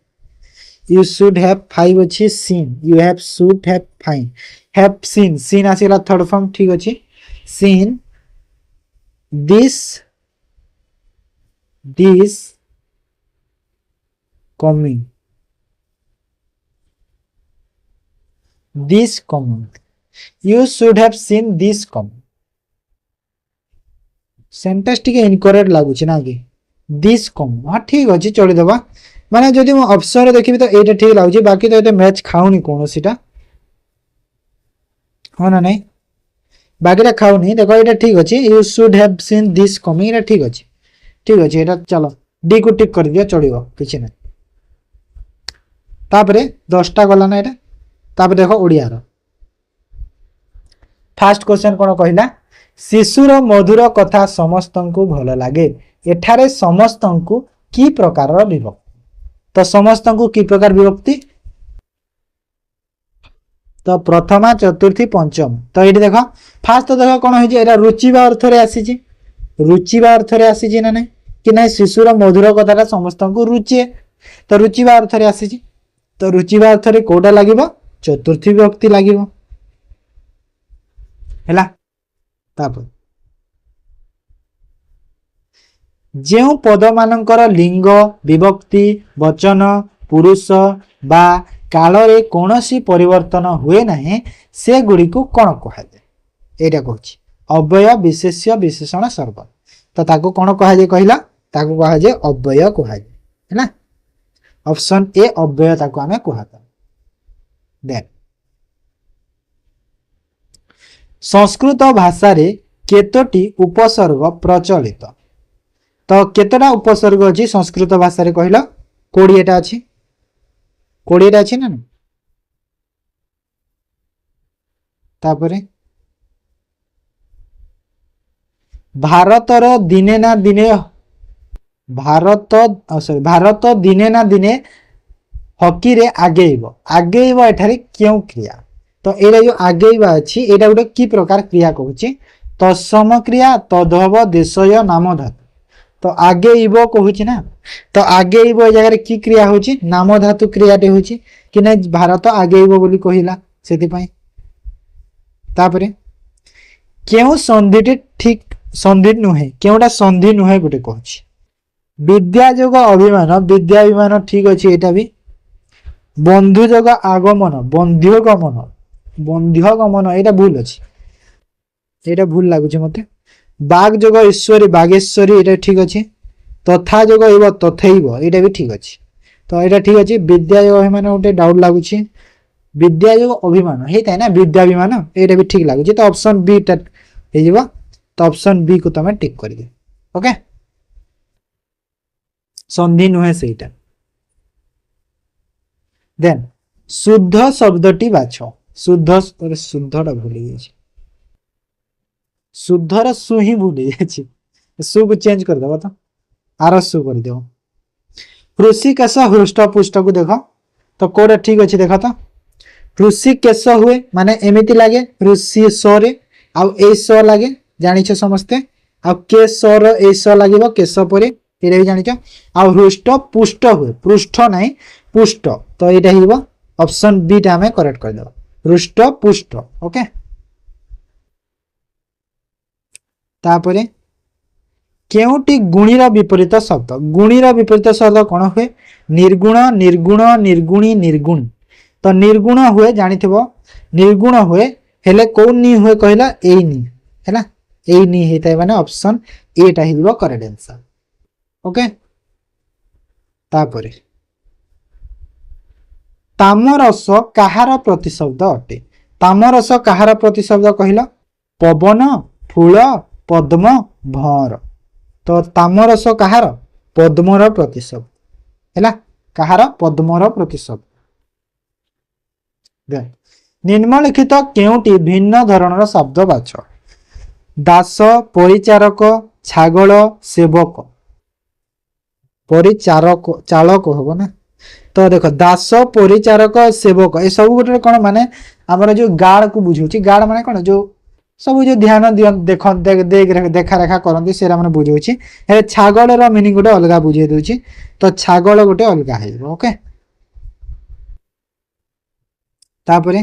5 अच्छी seen you have should have fine have seen आसीला थर्ड फॉर्म ठीक अच्छी seen this coming you should have seen this coming sentence टिके इनकरेक्ट लागुच ना कि दिस coming हाँ ठीक अच्छे चली दबा माने जदि मो ऑप्शन रे देखिबी तो एटा ठीक लागुच बाकी तो एते मैच खाउनी कोनोसीटा हो ना नहीं बाकीटा खाउनी देखो एटा ठीक अच्छे you should have seen this coming एटा ठीक अच्छे एटा चलो डी को टिक कर दिया चलिबो किछि ना तापरे 10टा गला ना एटा तापर देखो ओडिया रो फर्स्ट क्वेश्चन कोन कहिला शिशुर मधुर कथा समस्तंकु भल लागे एठारे समस्तंकु की प्रकार रो विभक्ति तो समस्तंकु की प्रकार विभक्ति तो प्रथमा चतुर्थी पंचम तो ये देखो फास्ट तो देखो कौन हो रुचिबा अर्थ रे आसी रुचिबा अर्थ रे आसी ना नहीं कि नहीं शिशुर मधुर कथा समस्त को रुचे तो रुचिबा अर्थ रे आसी तो रुचिबा अर्थ रे कोडा लागिबो चतुर्थी विभक्ति लागिबो हैला तापर जेउ पद मानकर लिंग विभक्ति वचन पुरुष बा काल रे कोनोसी परिवर्तन हुए नाही से गुडी को कोन कहा जाय एटा कहछि अव्यय विशेष्य विशेषण सर्व तो ताको कोन कहा जाय कहिला ताको कहा जाय अव्यय कहा जाय है ना ऑप्शन ए अव्यय ताको हमें कहता देन संस्कृत भाषा रे केतोटी उपसर्ग प्रचलित तो केतोटा उपसर्ग अछि संस्कृत भाषा रे कहिला 20 टा अछि 20 टा अछि ना तापरे भारतर दिने ना दिने भारत दिने ना दिने हॉकी रे आगेइबो एठारे क्यों क्रिया तो एटा जो आगेइबा अछि एटा गुटे की प्रकार क्रिया कहूची तत्सम क्रिया तद्भव देशय नाम धातु तो आगेइबो कहूची ना तो आगेइबो ए जगह रे की क्रिया होची नाम धातु क्रियाटे होची कि नै भारत आगेइबो बोली कहिला सेति पई तापरे केउ संधिटे ठीक संधि नुहे केउटा संधि नुहे गुटे कहूची विद्या जोग अभिमान ठीक अछि एटा भी बंधु जोग आगमन बंध्योगमन एटा भूल अछि एटा भूल लागुछि मते बाग जोग ईश्वरी बागेश्वरी एटा ठीक अछि तथा जोग एव तथैव एटा भी ठीक अछि तो एटा ठीक अछि विद्या जोग अभिमान उटे डाउट लागुछि विद्या जोग अभिमान हेता ना विद्याभिमान एटा भी ठीक लागुछि तो ऑप्शन बी टा हे जिवो तो ऑप्शन बी को तमे टिक कर दियो ओके संधि नुहे सेटा देन शुद्ध शब्दटी बाछो शुद्धटा भूली गेछि शुद्धर सु ही भूली गेछि सु को चेंज कर देबो तो आर सु कर देबो ऋषिकेश हृष्ट पुष्ट को देखो तो कोडा ठीक अछि देखो तो ऋषिकेश हुए माने एमिति लागे ऋषि स रे आ ए स लागे जानि छ समस्ते आ के स र ए स लागिबो केश परे एटा भी जानि छ आ हृष्ट पुष्ट हुए पृष्ठ नाही पुष्ट तो एटा हिबो ऑप्शन बी टा हमें करेक्ट कर देबो हृष्ट पुष्ट ओके तापरे केउटी गुणीर विपरीत शब्द गुणीर विपरीत शब्द कौन हुए निर्गुण निर्गुण निर्गुणी निर्गुण तो निर्गुण हुए जानिथिबो निर्गुण हुए हेले कौन नी हुए कहला ए नी हैला ए नी हेता माने ऑप्शन ए टा हिबो करेक्ट आंसर ओके तापरे तामरस कहार प्रतिशब्द अटे तामरस कहार प्रतिशब्द कहला पवन फूल पद्म भंवर तो तामरस कहार पद्मर प्रतिशब्द हैला कहार पद्मर प्रतिशब्द निम्नलिखित केउटी भिन्न धरणर शब्द बाछ दास परिचारक छागल सेवक परिचारक चालक होबो ना तो देखो दास परिचारक सेवक ए सब गोटे कौन माने हमर जो गार्ड को बुझौची गार्ड माने कौन जो सब जो ध्यान दिय देख देखा रेखा करंती सेरा माने बुझौची हे छागल रो मीनिंग गोटे अलगा बुझे दोची तो छागल गोटे अलगा है ओके तापरे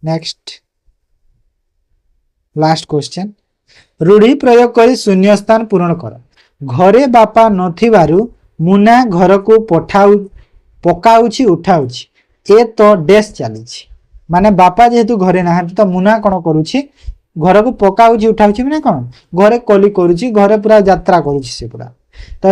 नेक्स्ट लास्ट क्वेश्चन रूढ़ी प्रयोग करी शून्य स्थान पूरण कर घरे बापा नथिबारु मुना घर को पठाउ पकाउछि उठाउछि ए तो डेस चली माने बापा जेहेतु घरे ना तो मुना कौन करुछि घर को पकाउछि उठाउछि माने कौन घरे कली करुछि घरे पूरा यात्रा करुछि से पूरा तो